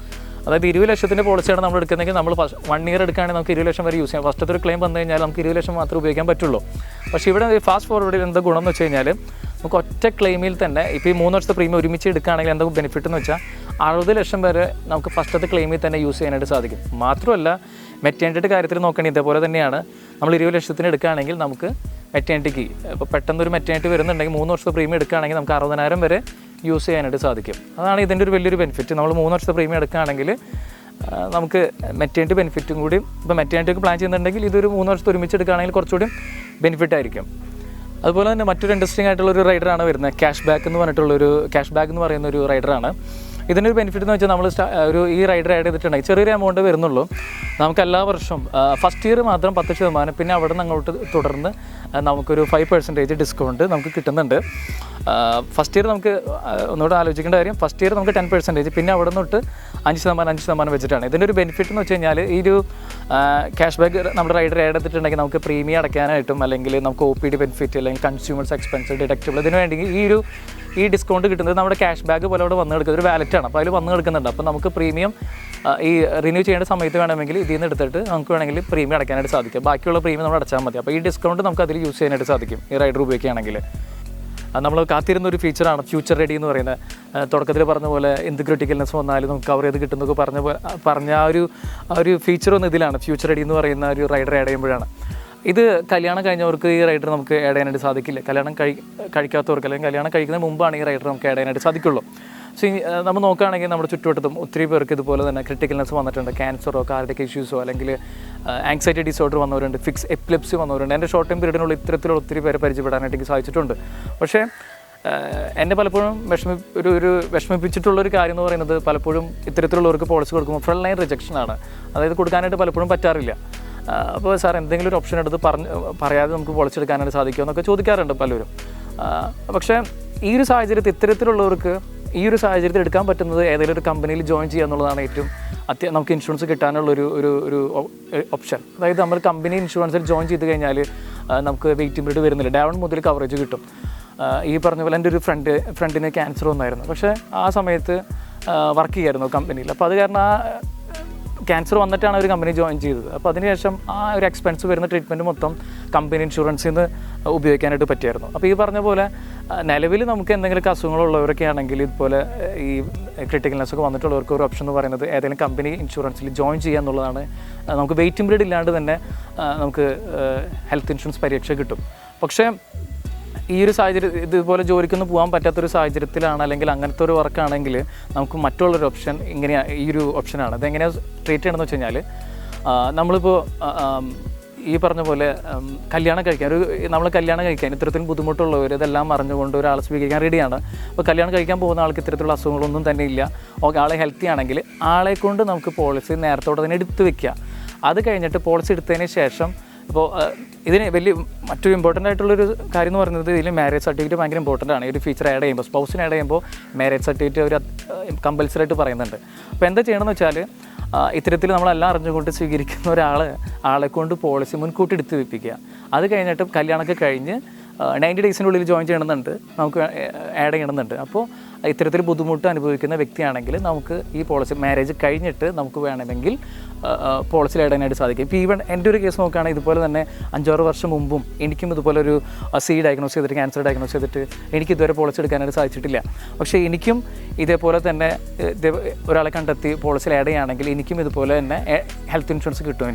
അതായത് 20 ലക്ഷത്തിൻ്റെ പോളിസിയാണ് നമ്മൾ എടുക്കുന്നതെങ്കിൽ നമ്മൾ 1 ഇയർ എടുക്കുകയാണെങ്കിൽ നമുക്ക് 20 ലക്ഷം വരെ യൂസ് ചെയ്യാം. ഫസ്റ്റത്തെ ഒരു ക്ലെയിം വന്നു കഴിഞ്ഞാൽ നമുക്ക് 20 ലക്ഷം മാത്രമേ ഉപയോഗിക്കാൻ പറ്റുള്ളൂ. പക്ഷേ ഇവിടെ ഫാസ്റ്റ് ഫോർവേഡിൽ എന്താ ഗുണം എന്ന് വെച്ച് കഴിഞ്ഞാൽ നമുക്ക് ഒറ്റ ക്ലെയിമിൽ തന്നെ ഇപ്പോൾ ഈ 3 വർഷത്തെ പ്രീമിയം ഒരുമിച്ച് എടുക്കുകയാണെങ്കിൽ എന്താ ബെനിഫിറ്റ് എന്ന് വെച്ചാൽ 60 ലക്ഷം വരെ നമുക്ക് ഫസ്റ്റത്തെ ക്ലെയിമിൽ തന്നെ യൂസ് ചെയ്യാനായിട്ട് സാധിക്കും. മാത്രമല്ല മെറ്റേണിറ്റിയുടെ കാര്യത്തിൽ നോക്കണേ ഇതേപോലെ തന്നെയാണ്. നമ്മൾ 20 ലക്ഷത്തിന് എടുക്കുകയാണെങ്കിൽ നമുക്ക് മെറ്റേണിറ്റിക്ക് ഇപ്പോൾ പെട്ടെന്നൊരു മെറ്റേണിറ്റി വരുന്നുണ്ടെങ്കിൽ 3 വർഷത്തെ പ്രീമിയം എടുക്കുകയാണെങ്കിൽ നമുക്ക് 60,000 വരെ യൂസ് ചെയ്യാനായിട്ട് സാധിക്കും. അതാണ് ഇതിൻ്റെ ഒരു വലിയൊരു ബെനിഫിറ്റ്. നമ്മൾ 3 വർഷത്തെ പ്രീമിയം എടുക്കുകയാണെങ്കിൽ നമുക്ക് മെറ്റേണിറ്റി ബെനിഫിറ്റും കൂടി, ഇപ്പോൾ മെറ്റേണിറ്റിക്ക് പ്ലാൻ ചെയ്യുന്നുണ്ടെങ്കിൽ ഇതൊരു 3 വർഷത്തെ ഒരുമിച്ച് എടുക്കുകയാണെങ്കിൽ കുറച്ചുകൂടി ബെനിഫിറ്റ് ആയിരിക്കും. അതുപോലെ തന്നെ മറ്റൊരു ഇൻട്രസ്റ്റിംഗ് ആയിട്ടുള്ളൊരു റൈഡറാണ് വരുന്നത്, ക്യാഷ് ബാക്ക് എന്ന് പറയുന്ന ഒരു റൈഡറാണ്. ഇതിൻ്റെ ഒരു ബെനിഫിറ്റ് എന്ന് വെച്ചാൽ നമ്മൾ ഈ റൈഡർ ആഡ് ചെയ്തിട്ടുണ്ടെങ്കിൽ ചെറിയൊരു എമൗണ്ട് വരുന്നുള്ളൂ. നമുക്ക് എല്ലാ വർഷവും ഫസ്റ്റ് ഇയർ മാത്രം 10%, പിന്നെ അവിടെ നിന്ന് അങ്ങോട്ട് തുടർന്ന് നമുക്കൊരു 5% ഡിസ്കൗണ്ട് നമുക്ക് കിട്ടുന്നുണ്ട്. ഫസ്റ്റ് ഇയർ നമുക്ക് ഒന്നുകൂടെ ആലോചിക്കേണ്ട കാര്യം, ഫസ്റ്റ് ഇയർ നമുക്ക് 10%, പിന്നെ അവിടെ നിന്നൊട്ട് 5% വെച്ചിട്ടാണ്. ഇതിൻ്റെ ഒരു ബെനിഫിറ്റ് എന്ന് വെച്ച് കഴിഞ്ഞാൽ ഈ ഒരു ക്യാഷ് ബാക്ക് നമ്മുടെ റൈഡർ ആഡ് ചെയ്തിട്ടുണ്ടെങ്കിൽ നമുക്ക് പ്രീമിയം അടയ്ക്കാനായിട്ടും അല്ലെങ്കിൽ നമുക്ക് OPD ബെനിഫിറ്റ് അല്ലെങ്കിൽ കൺസ്യൂമേഴ്സ് എക്സ്പെൻസ് ഡിഡക്റ്റബിൾ ഇതിന് വേണ്ടി ഈ ഡിസ്കൗണ്ട് കിട്ടുന്നത് നമ്മുടെ ക്യാഷ് ബാക്ക് പോലെ അവിടെ വന്ന് കിടക്കുന്നത് ഒരു വാലറ്റാണ്. അപ്പോൾ അതിൽ വന്ന് കിടക്കുന്നുണ്ട്. അപ്പോൾ നമുക്ക് പ്രീമിയം ഈ റിന്യൂ ചെയ്യേണ്ട സമയത്ത് വേണമെങ്കിൽ ഇതിൽ നിന്ന് എടുത്തിട്ട് നമുക്ക് വേണമെങ്കിൽ പ്രീമിയം അടയ്ക്കാനായിട്ട് സാധിക്കും. ബാക്കിയുള്ള പ്രീമിയം നമ്മൾ അടച്ചാൽ മതി. അപ്പോൾ ഈ ഡിസ്കൗണ്ട് നമുക്ക് അതിൽ യൂസ് ചെയ്യാനായിട്ട് സാധിക്കും ഈ റൈഡർ ഉപയോഗിക്കുകയാണെങ്കിൽ. നമ്മൾ കാത്തിരുന്ന ഒരു ഫീച്ചറാണ് ഫ്യൂച്ചർ റെഡി എന്ന് പറയുന്നത്. തുടക്കത്തിൽ പറഞ്ഞ പോലെ എന്ത് ക്രിട്ടിക്കൽനെസ് വന്നാലും നമുക്ക് കവർ ചെയ്ത് കിട്ടുന്നതൊക്കെ പറഞ്ഞ ആ ഒരു ഫീച്ചറൊന്നും ഇതിലാണ്. ഫ്യൂച്ചർ റെഡി എന്ന് പറയുന്ന ഒരു റൈഡർ ആഡ് ചെയ്യുമ്പോഴാണ്. ഇത് കല്യാണം കഴിഞ്ഞവർക്ക് ഈ റൈഡർ നമുക്ക് ആഡ് ചെയ്യാനായിട്ട് സാധിക്കില്ല. കല്യാണം കഴിക്കാത്തവർക്ക് അല്ലെങ്കിൽ കല്യാണം കഴിക്കുന്നതിന് മുമ്പാണ് ഈ റൈഡർ നമുക്ക് ആഡ് ചെയ്യാനായിട്ട് സാധിക്കുള്ളൂ. സോ നമ്മൾ നോക്കുകയാണെങ്കിൽ നമ്മുടെ ചുറ്റുവട്ടത്തും ഒത്തിരി പേർക്ക് ഇതുപോലെ തന്നെ ക്രിട്ടിക്കൽനെസ് വന്നിട്ടുണ്ട്. ക്യാൻസറോ കാർഡിയക് ഇഷ്യൂസോ അല്ലെങ്കിൽ ആങ്സൈറ്റി ഡിസോർഡർ വന്നവരുണ്ട്, ഫിക്സ് എപ്പിലെപ്സി വന്നവരുണ്ട്. എൻ്റെ ഷോർട്ട് ടൈം പീരീഡിനുള്ള ഇത്തരത്തിലുള്ള ഒത്തിരി പേരെ പരിചയപ്പെടാനായിട്ട് എനിക്ക് സാധിച്ചിട്ടുണ്ട്. പക്ഷേ എന്നെ പലപ്പോഴും വിഷമിപ്പിച്ചിട്ടുള്ളൊരു കാര്യം എന്ന് പറയുന്നത് പലപ്പോഴും ഇത്തരത്തിലുള്ളവർക്ക് പോളിസി കൊടുക്കുമ്പോൾ ഫ്രണ്ട് ലൈൻ റിജക്ഷനാണ്. അതായത് കൊടുക്കാനായിട്ട് പലപ്പോഴും പറ്റാറില്ല. അപ്പോൾ സാർ എന്തെങ്കിലും ഒരു ഓപ്ഷൻ എടുത്ത് പറയാതെ നമുക്ക് പോളിസി എടുക്കാനായിട്ട് സാധിക്കുമോ എന്നൊക്കെ ചോദിക്കാറുണ്ട് പലരും. പക്ഷേ ഈ ഒരു സാഹചര്യത്തിൽ ഇത്തരത്തിലുള്ളവർക്ക് ഈ ഒരു സാഹചര്യത്തിൽ എടുക്കാൻ പറ്റുന്നത് ഏതെങ്കിലും ഒരു കമ്പനിയിൽ ജോയിൻ ചെയ്യുക എന്നുള്ളതാണ് ഏറ്റവും നമുക്ക് ഇൻഷുറൻസ് കിട്ടാനുള്ളൊരു ഓപ്ഷൻ. അതായത് നമ്മൾ കമ്പനി ഇൻഷുറൻസിൽ ജോയിൻ ചെയ്ത് കഴിഞ്ഞാൽ നമുക്ക് വെയിറ്റിംഗ് പീരീഡ് വരുന്നില്ല. ഡേ 1 മുതൽ കവറേജ് കിട്ടും. ഈ പറഞ്ഞ പോലെ എൻ്റെ ഒരു ഫ്രണ്ടിന് ക്യാൻസർ വന്നായിരുന്നു. പക്ഷേ ആ സമയത്ത് വർക്ക് ചെയ്യായിരുന്നു കമ്പനിയിൽ. അപ്പോൾ അത് കാരണം ക്യാൻസർ വന്നിട്ടാണ് ഒരു കമ്പനി ജോയിൻ ചെയ്തത്. അപ്പോൾ അതിനുശേഷം ആ ഒരു എക്സ്പെൻസ് വരുന്ന ട്രീറ്റ്മെൻറ്റ് മൊത്തം കമ്പനി ഇൻഷുറൻസിൽ നിന്ന് ഉപയോഗിക്കാനായിട്ട് പറ്റിയായിരുന്നു. അപ്പോൾ ഈ പറഞ്ഞ പോലെ നിലവിൽ നമുക്ക് എന്തെങ്കിലുമൊക്കെ അസുഖങ്ങളുള്ളവരൊക്കെ ആണെങ്കിൽ ഇതുപോലെ ഈ ക്രിട്ടിക്കൽനെസ് ഒക്കെ വന്നിട്ടുള്ളവർക്ക് ഒരു ഓപ്ഷൻ എന്ന് പറയുന്നത് ഏതെങ്കിലും കമ്പനി ഇൻഷുറൻസിൽ ജോയിൻ ചെയ്യുക എന്നുള്ളതാണ്. നമുക്ക് വെയിറ്റിംഗ് പീരീഡ് ഇല്ലാണ്ട് തന്നെ നമുക്ക് ഹെൽത്ത് ഇൻഷുറൻസ് പരിരക്ഷ കിട്ടും. പക്ഷേ ഈ ഒരു സാഹചര്യം ഇതുപോലെ ജോലിക്കൊന്നും പോകാൻ പറ്റാത്തൊരു സാഹചര്യത്തിലാണ് അല്ലെങ്കിൽ അങ്ങനത്തെ ഒരു വർക്കാണെങ്കിൽ നമുക്ക് മറ്റുള്ളൊരു ഓപ്ഷൻ ഈ ഒരു ഓപ്ഷനാണ്. അതെങ്ങനെയാണ് ട്രീറ്റ് ചെയ്യണമെന്ന് വെച്ച് കഴിഞ്ഞാൽ നമ്മളിപ്പോൾ ഈ പറഞ്ഞ പോലെ കല്യാണം കഴിക്കാൻ ഇത്തരത്തിൽ ബുദ്ധിമുട്ടുള്ളവർ ഇതെല്ലാം അറിഞ്ഞുകൊണ്ട് ഒരാളെ സ്വീകരിക്കാൻ റെഡിയാണ്. അപ്പോൾ കല്യാണം കഴിക്കാൻ പോകുന്ന ആൾക്ക് ഇത്തരത്തിലുള്ള അസുഖങ്ങളൊന്നും തന്നെ ഇല്ല, ആളെ ഹെൽത്തി ആണെങ്കിൽ ആളെ കൊണ്ട് നമുക്ക് പോളിസി നേരത്തോടെ തന്നെ എടുത്ത് വെക്കുക. അത് കഴിഞ്ഞിട്ട് പോളിസി എടുത്തതിന് ശേഷം അപ്പോൾ ഇതിന് മറ്റൊരു ഇമ്പോർട്ടൻ്റ് ആയിട്ടുള്ളൊരു കാര്യം എന്ന് പറയുന്നത് ഇതിൽ മാരേജ് സർട്ടിഫിക്കറ്റ് ഭയങ്കര ഇമ്പോർട്ടൻ്റ് ആണ്. ഈ ഒരു ഫീച്ചർ ആഡ് ചെയ്യുമ്പോൾ സ്പൗസിന് ആഡ് ചെയ്യുമ്പോൾ മാരേജ് സർട്ടിഫിക്കറ്റ് ഒരു കമ്പൽസറി ആയിട്ട് പറയുന്നുണ്ട്. അപ്പോൾ എന്താ ചെയ്യണമെന്ന് വെച്ചാൽ ഇത്തരത്തിൽ നമ്മളെല്ലാം അറിഞ്ഞുകൊണ്ട് സ്വീകരിക്കുന്ന ആളെ കൊണ്ട് പോളിസി മുൻകൂട്ടി എടുത്ത് വെപ്പിക്കുക. അത് കഴിഞ്ഞിട്ട് കല്യാണമൊക്കെ കഴിഞ്ഞ് 90 ഡേയ്സിനുള്ളിൽ ജോയിൻ ചെയ്യണമെന്നുണ്ട്, നമുക്ക് ആഡ് ചെയ്യണമെന്നുണ്ട്. അപ്പോൾ ഇത്തരത്തിൽ ബുദ്ധിമുട്ട് അനുഭവിക്കുന്ന വ്യക്തിയാണെങ്കിൽ നമുക്ക് ഈ പോളിസി മാരേജ് കഴിഞ്ഞിട്ട് നമുക്ക് വേണമെങ്കിൽ പോളിസിയിൽ ആഡ് ചെയ്യാനായിട്ട് സാധിക്കും. ഇപ്പോൾ ഈവൻ എൻ്റെ ഒരു കേസ് നോക്കുകയാണെങ്കിൽ ഇതുപോലെ തന്നെ 5-6 വർഷം മുമ്പും എനിക്കും ഇതുപോലെ ഒരു ഡയഗ്നോസ് ചെയ്തിട്ട്, ക്യാൻസർ ഡയഗ്നോസ് ചെയ്തിട്ട് എനിക്ക് ഇതുവരെ പോളിസി എടുക്കാനായിട്ട് സാധിച്ചിട്ടില്ല. പക്ഷേ എനിക്കും ഇതേപോലെ തന്നെ ഒരാളെ കണ്ടെത്തി പോളിസിയിൽ ആഡ് ചെയ്യുകയാണെങ്കിൽ എനിക്കും ഇതുപോലെ തന്നെ ഹെൽത്ത് ഇൻഷുറൻസ് കിട്ടും.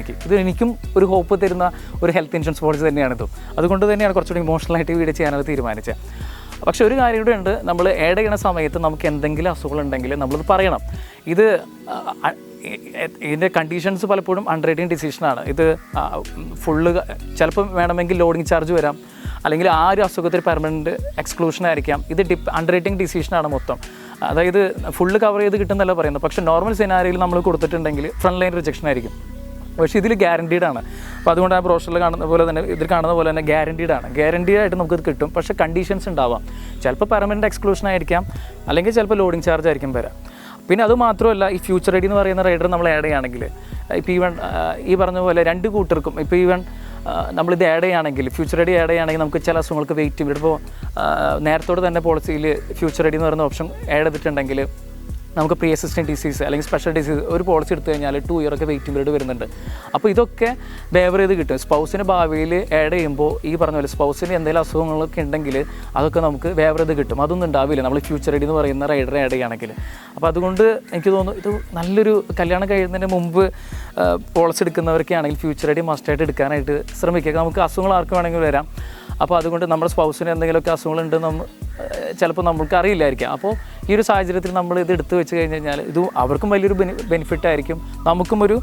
എനിക്കും ഒരു ഹോപ്പ് തരുന്ന ഒരു ഹെൽത്ത് ഇൻഷുറൻസ് പോളിസി തന്നെയാണിതും. അതുകൊണ്ട് തന്നെയാണ് കുറച്ചുകൂടി ഇമോഷണലായിട്ട് വീഡിയോ ചെയ്യാനായിട്ട് തീരുമാനിച്ചത്. പക്ഷേ ഒരു കാര്യം കൂടെ ഉണ്ട്, നമ്മൾ ആഡ് ചെയ്യുന്ന സമയത്ത് നമുക്ക് എന്തെങ്കിലും അസുഖങ്ങളുണ്ടെങ്കിൽ നമ്മളത് പറയണം. ഇതിൻ്റെ കണ്ടീഷൻസ് പലപ്പോഴും അണ്ടർറൈറ്റിംഗ് ഡിസിഷനാണ്. ഇത് ഫുള്ള് ചിലപ്പം വേണമെങ്കിൽ ലോഡിങ് ചാർജ് വരാം, അല്ലെങ്കിൽ ആ ഒരു അസുഖത്തിൽ പെർമനൻറ്റ് എക്സ്ക്ലൂഷൻ ആയിരിക്കാം. ഇത് അണ്ടർറൈറ്റിംഗ് ഡിസിഷനാണ് മൊത്തം. അതായത് ഫുള്ള് കവർ ചെയ്ത് കിട്ടുന്നല്ല പറയുന്നത്. പക്ഷേ നോർമൽ സിനാരിയിൽ നമ്മൾ കൊടുത്തിട്ടുണ്ടെങ്കിൽ ഫ്രണ്ട് ലൈൻ റിജക്ഷൻ ആയിരിക്കും. പക്ഷേ ഇതിൽ ഗ്യാരണ്ടീഡ് ആണ്. അപ്പോൾ അതുകൊണ്ട് ആ ബ്രോഷറിൽ കാണുന്ന പോലെ തന്നെ ഇതിൽ കാണുന്ന പോലെ തന്നെ ഗ്യാരണ്ടീഡ് ആയിട്ട് നമുക്കിത് കിട്ടും. പക്ഷേ കണ്ടീഷൻസ് ഉണ്ടാവാം. ചിലപ്പോൾ പെർമനൻറ്റ് എക്സ്ക്ലൂഷൻ ആയിരിക്കാം, അല്ലെങ്കിൽ ചിലപ്പോൾ ലോഡിങ് ചാർജ് ആയിരിക്കും വരാം. പിന്നെ അത് മാത്രമല്ല, ഈ ഫ്യൂച്ചർ റെഡി എന്ന് പറയുന്ന റൈഡർ നമ്മൾ ആഡ് ചെയ്യുകയാണെങ്കിൽ ഇപ്പോൾ ഈവൻ ഈ പറഞ്ഞ പോലെ 2 കൂട്ടർക്കും ഇപ്പോൾ ഈവൻ നമ്മളിത് ആഡ് ചെയ്യുകയാണെങ്കിൽ, ഫ്യൂച്ചർ റെഡി ആഡ് ചെയ്യുകയാണെങ്കിൽ നമുക്ക് ചില അസുഖങ്ങൾക്ക് വെയിറ്റ് ചെയ്യും. ഇപ്പോൾ നേരത്തോടെ തന്നെ പോളിസിയിൽ ഫ്യൂച്ചർ റെഡി എന്ന് പറയുന്ന ഓപ്ഷൻ ആഡ് ചെയ്തിട്ടുണ്ടെങ്കിൽ നമുക്ക് പ്രീ എക്സിസ്റ്റിംഗ് ഡിസീസ് അല്ലെങ്കിൽ സ്പെഷ്യൽ ഡിസീസ് ഒരു പോളിസി എടുത്തു കഴിഞ്ഞാൽ 2 ഇയറൊക്കെ വെയിറ്റിംഗ് പീരീഡ് വരുന്നുണ്ട്. അപ്പോൾ ഇതൊക്കെ വേവർ ചെയ്ത് കിട്ടും. സ്പൗസിന് ഭാവിയിൽ ആഡ് ചെയ്യുമ്പോൾ ഈ പറഞ്ഞ പോലെ സ്പൗസിന് എന്തെങ്കിലും അസുഖങ്ങളൊക്കെ ഉണ്ടെങ്കിൽ അതൊക്കെ നമുക്ക് വേവർ ചെയ്ത് കിട്ടും. അതൊന്നും ഉണ്ടാവില്ല നമ്മൾ ഫ്യൂച്ചർ റെഡി എന്ന് പറയുന്ന റൈഡറെ ആഡ് ചെയ്യുകയാണെങ്കിൽ. അപ്പോൾ അതുകൊണ്ട് എനിക്ക് തോന്നുന്നു ഇത് നല്ലൊരു കല്യാണം കഴിയുന്നതിന് മുമ്പ് പോളിസി എടുക്കുന്നവരൊക്കെ ആണെങ്കിൽ ഫ്യൂച്ചർ റെഡി മസ്റ്റായിട്ട് എടുക്കാനായിട്ട് ശ്രമിക്കുക. നമുക്ക് അസുഖങ്ങൾ ആർക്ക് വേണമെങ്കിൽ വരാം. അപ്പോൾ അതുകൊണ്ട് നമ്മുടെ സ്പൗസിന് എന്തെങ്കിലുമൊക്കെ അസുഖങ്ങളുണ്ടെന്ന് ചിലപ്പോൾ നമുക്ക് അറിയില്ലായിരിക്കാം. അപ്പോൾ ഈ ഒരു സാഹചര്യത്തിൽ നമ്മൾ ഇത് എടുത്തു വെച്ച് കഴിഞ്ഞ് കഴിഞ്ഞാൽ ഇത് അവർക്കും വലിയൊരു ബെനിഫിറ്റ് ആയിരിക്കും, നമുക്കും ഒരു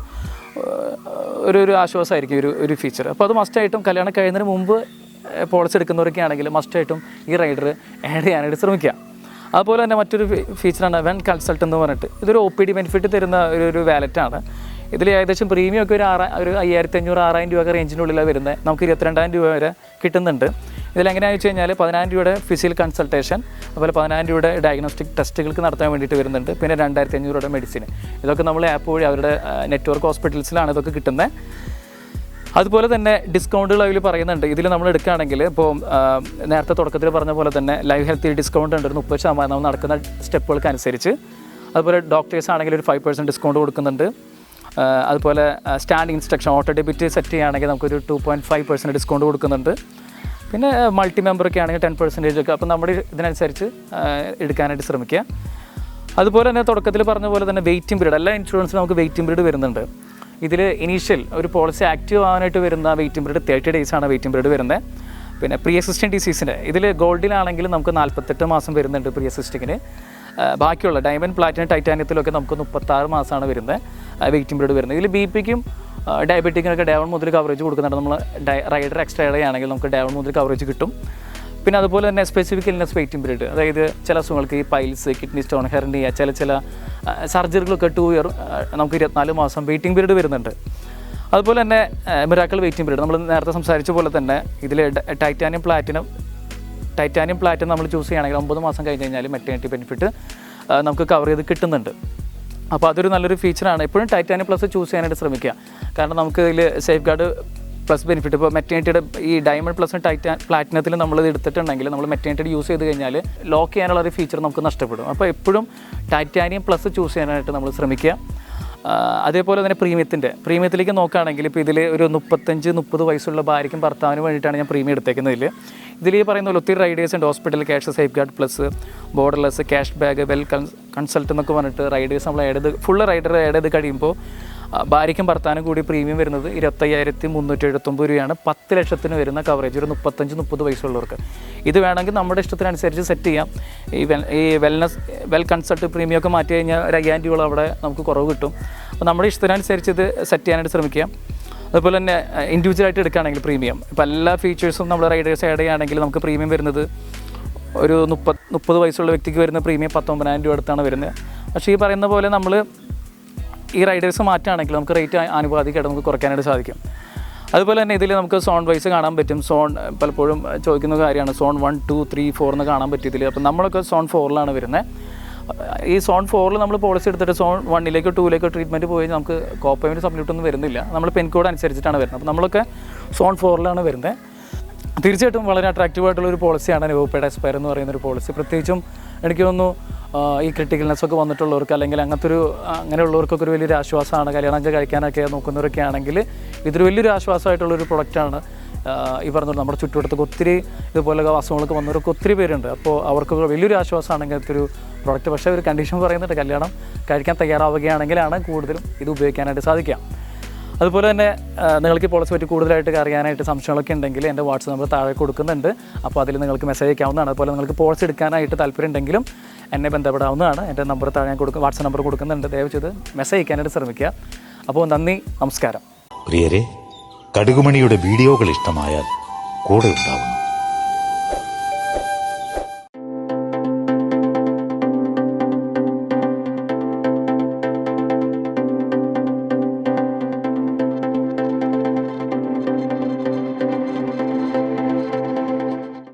ആശ്വാസമായിരിക്കും ഒരു ഫീച്ചർ. അപ്പോൾ അത് മസ്റ്റായിട്ടും കല്യാണം കഴിയുന്നതിന് മുമ്പ് പോളിസി എടുക്കുന്നവരൊക്കെ ആണെങ്കിൽ മസ്റ്റായിട്ടും ഈ റൈഡർ ആഡ് ചെയ്യാനായിട്ട് ശ്രമിക്കുക. അതുപോലെ തന്നെ മറ്റൊരു ഫീച്ചറാണ് വെൻ കൺസൾട്ട് എന്ന് പറഞ്ഞിട്ട്. ഇതൊരു OPD ബെനിഫിറ്റ് തരുന്ന ഒരു വാലറ്റാണ്. ഇതിൽ ഏകദേശം പ്രീമിയം ഒക്കെ ഒരു 5500-6000 രൂപ റേഞ്ചിനുള്ളിലാണ് വരുന്നത്. നമുക്ക് 22,000 രൂപ വരെ കിട്ടുന്നുണ്ട്. ഇതിലെങ്ങനെയാണെന്ന് വെച്ച് കഴിഞ്ഞാൽ 10,000 രൂപയുടെ ഫിസിക്കൽ കൺസൾട്ടേഷൻ, അതുപോലെ 10,000 രൂപയുടെ ഡയഗ്നോസ്റ്റിക് ടെസ്റ്റുകൾക്ക് നടത്താൻ വേണ്ടിയിട്ട് വരുന്നുണ്ട്. പിന്നെ 2,500 രൂപയുടെ മെഡിസിൻ. ഇതൊക്കെ നമ്മൾ ആപ്പ് വഴി അവരുടെ നെറ്റ്വർക്ക് ഹോസ്പിറ്റൽസിലാണ് ഇതൊക്കെ കിട്ടുന്നത്. അതുപോലെ തന്നെ ഡിസ്കൗണ്ടുകൾ അതിൽ പറയുന്നുണ്ട്. ഇതിൽ നമ്മൾ എടുക്കുകയാണെങ്കിൽ ഇപ്പോൾ നേരത്തെ തുടക്കത്തിൽ പറഞ്ഞ പോലെ തന്നെ ലൈവ് ഹെൽത്ത് ഡിസ്കൗണ്ട് ഉണ്ട് 30% നമ്മൾ നടക്കുന്ന സ്റ്റെപ്പുകൾക്ക് അനുസരിച്ച്. അതുപോലെ ഡോക്ടേഴ്സ് ആണെങ്കിൽ ഒരു 5% ഡിസ്കൗണ്ട് കൊടുക്കുന്നുണ്ട്. അതുപോലെ stand instruction auto debit set ചെയ്യുകയാണെങ്കിൽ നമുക്കൊരു 2.5% ഡിസ്കൗണ്ട് കൊടുക്കുന്നുണ്ട്. പിന്നെ മൾട്ടി മെമ്പറൊക്കെ ആണെങ്കിൽ 10% ഒക്കെ. അപ്പോൾ നമ്മുടെ ഇതിനനുസരിച്ച് എടുക്കാനായിട്ട് ശ്രമിക്കുക. അതുപോലെ തന്നെ തുടക്കത്തിൽ പറഞ്ഞ പോലെ തന്നെ വെയിറ്റിംഗ് പീരീഡ്, എല്ലാ ഇൻഷുറൻസിനും നമുക്ക് വെയിറ്റിംഗ് പീരീഡ് വരുന്നുണ്ട്. ഇതിൽ ഇനീഷ്യൽ ഒരു പോളിസി ആക്റ്റീവ് ആവാനായിട്ട് വരുന്ന വെയിറ്റിംഗ് പീരീഡ് 30 days ആണ് വെയിറ്റിംഗ് പീരീഡ് വരുന്നത്. പിന്നെ പ്രീ എക്സിസ്റ്റിംഗ് ഡിസീസിൻ്റെ ഇതിൽ ഗോൾഡിലാണെങ്കിൽ നമുക്ക് 48 മാസം വരുന്നുണ്ട് പ്രീ എക്സിസ്റ്റിങ്ങിന്. ബാക്കിയുള്ള ഡയമണ്ട്, പ്ലാറ്റിനം, ടൈറ്റാനിയത്തിലൊക്കെ നമുക്ക് 36 മാസമാണ് വരുന്നത് വെയിറ്റിംഗ് പീരീഡ് വരുന്നത്. ഇതിൽ BP-ക്കും ഡയബറ്റിക്കിനൊക്കെ ഡേ 1 മുതൽ കവറേജ് കൊടുക്കുന്നുണ്ട്. നമ്മൾ റൈഡർ എക്സ്ട്രാ ആണെങ്കിൽ നമുക്ക് ഡേ 1 മുതൽ കവറേജ് കിട്ടും. പിന്നെ അതുപോലെ തന്നെ സ്പെസിഫിക് ഇൽനെസ് വെയിറ്റിംഗ് പീരീഡ്, അതായത് ചില അസുഖങ്ങൾക്ക് ഈ പൈൽസ്, കിഡ്നി സ്റ്റോൺ, ഹെർണിയ, ചില സർജറികളൊക്കെ 2 ഇയർ നമുക്ക് 24 മാസം വെയിറ്റിംഗ് പീരീഡ് വരുന്നുണ്ട്. അതുപോലെ തന്നെ മിറാക്കിൾ വെയിറ്റിംഗ് പീരീഡ് നമ്മൾ നേരത്തെ സംസാരിച്ച പോലെ തന്നെ ഇതിൽ ടൈറ്റാനിയം പ്ലാറ്റിനം നമ്മൾ ചൂസ് ചെയ്യുകയാണെങ്കിൽ 9 മാസം കഴിഞ്ഞ് കഴിഞ്ഞാൽ മെറ്റേണിറ്റി ബെനിഫിറ്റ് നമുക്ക് കവർ ചെയ്ത് കിട്ടുന്നണ്ട്. അപ്പോൾ അതൊരു നല്ലൊരു ഫീച്ചറാണ്. എപ്പോഴും ടൈറ്റാനിയം പ്ലസ് ചൂസ് ചെയ്യാനായിട്ട് ശ്രമിക്കുക. കാരണം നമുക്ക് ഇതിൽ സേഫ് ഗാർഡ് പ്ലസ് ബെനിഫിറ്റ്, ഇപ്പോൾ മെറ്റേണിറ്റിയുടെ ഈ ഡയമണ്ട് പ്ലസ് പ്ലാറ്റിനത്തിൽ നമ്മളിത് എടുത്തിട്ടുണ്ടെങ്കിൽ നമ്മൾ മെറ്റേണിറ്റി യൂസ് ചെയ്ത് കഴിഞ്ഞാൽ ലോക്ക് ചെയ്യാനുള്ള ഒരു ഫീച്ചർ നമുക്ക് നഷ്ടപ്പെടും. അപ്പോൾ എപ്പോഴും ടൈറ്റാനിയം പ്ലസ് ചൂസ് ചെയ്യാനായിട്ട് നമ്മൾ ശ്രമിക്കുക. അതേപോലെ തന്നെ പ്രീമിയത്തിലേക്ക് നോക്കുകയാണെങ്കിൽ ഇപ്പോൾ ഇതിൽ ഒരു 35-30 വയസ്സുള്ള ഭാര്യയ്ക്കും ഭർത്താവിനും വേണ്ടിയിട്ടാണ് ഞാൻ പ്രീമിയം എടുത്തേക്കുന്നത്. ഇതിൽ ഈ പറയുന്ന പോലെ ഒത്തിരി റൈഡേഴ്സ് ഉണ്ട്. Hospital cash, safe guard plus, borderless, cash bag, well consult എന്നൊക്കെ പറഞ്ഞിട്ട് റൈഡേഴ്സ് നമ്മൾ ഫുള്ള് റൈഡർ ആഡ് ചെയ്ത് കഴിയുമ്പോൾ ഭാര്യയ്ക്കും ഭർത്താനും കൂടി പ്രീമിയം വരുന്നത് 25,379 രൂപയാണ്. 10 ലക്ഷത്തിന് വരുന്ന കവറേജ് ഒരു 35-30 വയസ്സുള്ളവർക്ക്. ഇത് വേണമെങ്കിൽ നമ്മുടെ ഇഷ്ടത്തിനനുസരിച്ച് സെറ്റ് ചെയ്യാം. ഈ വെൽ കൺസൾട്ട് പ്രീമിയം ഒക്കെ മാറ്റി കഴിഞ്ഞാൽ ഒരു 5,000 രൂപ അവിടെ നമുക്ക് കുറവ് കിട്ടും. അപ്പോൾ നമ്മുടെ ഇഷ്ടത്തിനനുസരിച്ച് ഇത് സെറ്റ് ചെയ്യാനായിട്ട് ശ്രമിക്കുക. അതുപോലെ തന്നെ ഇൻഡിവിജ്വലായിട്ട് എടുക്കുകയാണെങ്കിൽ പ്രീമിയം ഇപ്പോൾ എല്ലാ ഫീച്ചേഴ്സും നമ്മൾ റൈഡേഴ്സ് ആഡ് ചെയ്യുകയാണെങ്കിൽ നമുക്ക് പ്രീമിയം വരുന്നത് ഒരു 30 വയസ്സുള്ള വ്യക്തിക്ക് വരുന്ന പ്രീമിയം 19,000 രൂപ അടുത്താണ് വരുന്നത്. പക്ഷേ ഈ പറയുന്ന പോലെ നമ്മൾ ഈ റൈഡേഴ്സ് മാറ്റുകയാണെങ്കിൽ നമുക്ക് റേറ്റ് ആനുപാതികമായിട്ട് നമുക്ക് കുറയ്ക്കാനായിട്ട് സാധിക്കും. അതുപോലെ തന്നെ ഇതിൽ നമുക്ക് സോൺ വൈസ് കാണാൻ പറ്റും. സോൺ പലപ്പോഴും ചോദിക്കുന്ന കാര്യമാണ്, സോൺ 1, 2, 3, 4 എന്ന് കാണാൻ പറ്റും ഇതിൽ. അപ്പോൾ നമ്മളൊക്കെ സോൺ 4ലാണ് വരുന്നത്. ഈ സോൺ 4 നമ്മൾ പോളിസി എടുത്തിട്ട് സോൺ 1-ലേക്കോ 2-ലേക്കോ ട്രീറ്റ്മെൻറ്റ് പോയി നമുക്ക് കോപ്പേയ്മെൻറ്റ് സബ്മിറ്റൊന്നും വരുന്നില്ല. നമ്മൾ പെൻകോഡ് അനുസരിച്ചിട്ടാണ് വരുന്നത്. അപ്പോൾ നമ്മളൊക്കെ സോൺ 4-ലാണ് വരുന്നത്. തീർച്ചയായിട്ടും വളരെ അട്രാക്റ്റീവായിട്ടുള്ളൊരു പോളിസിയാണ് നിവോപ്പയുടെ എസ്പയർ എന്ന് പറയുന്നൊരു പോളിസി. പ്രത്യേകിച്ചും എനിക്ക് തോന്നുന്നു ഈ ക്രിട്ടിക്കൽനെസ്സൊക്കെ വന്നിട്ടുള്ളവർക്ക് അല്ലെങ്കിൽ അങ്ങനെയുള്ളവർക്കൊക്കെ ഒരു വലിയൊരു ആശ്വാസമാണ്. കല്യാണം കഴിക്കാനൊക്കെ നോക്കുന്നവരൊക്കെ ആണെങ്കിൽ ഇതൊരു വലിയൊരു ആശ്വാസമായിട്ടുള്ളൊരു പ്രൊഡക്റ്റാണ്. ഈ പറഞ്ഞത് നമ്മുടെ ചുറ്റുവട്ടത്തൊക്കെ ഒത്തിരി ഇതുപോലെ അസുഖങ്ങളൊക്കെ വന്നവർക്ക് ഒത്തിരി പേരുണ്ട്. അപ്പോൾ അവർക്ക് വലിയൊരു ആശ്വാസമാണ് ഇങ്ങനത്തെ ഒരു പ്രൊഡക്റ്റ്. പക്ഷേ ഒരു കണ്ടീഷൻ പറയുന്നുണ്ട്, കല്യാണം കഴിക്കാൻ തയ്യാറാവുകയാണെങ്കിലാണ് കൂടുതലും ഇത് ഉപയോഗിക്കാനായിട്ട് സാധിക്കുക. അതുപോലെ തന്നെ നിങ്ങൾക്ക് പോളിസി പറ്റി കൂടുതലായിട്ട് അറിയാനായിട്ട് സംശയങ്ങളൊക്കെ ഉണ്ടെങ്കിൽ എൻ്റെ വാട്സപ്പ് നമ്പർ താഴെ കൊടുക്കുന്നുണ്ട്. അപ്പോൾ അതിൽ നിങ്ങൾക്ക് മെസ്സേജ് അയക്കാവുന്നതാണ്. അതുപോലെ നിങ്ങൾക്ക് പോളിസി എടുക്കാനായിട്ട് താല്പര്യം ഉണ്ടെങ്കിലും എന്നെ ബന്ധപ്പെടാവുന്നതാണ്. എൻ്റെ നമ്പർ താഴെ ഞാൻ വാട്സപ്പ് നമ്പർ കൊടുക്കുന്നുണ്ട്. ദയവ് ചെയ്ത് മെസ്സേജ് അയക്കാനായിട്ട് ശ്രമിക്കുക. അപ്പോൾ നന്ദി, നമസ്കാരം. പ്രിയരെ, കടുകുമണിയുടെ വീഡിയോകൾ ഇഷ്ടമായാൽ കൂടെ ഉണ്ടാവുന്നു.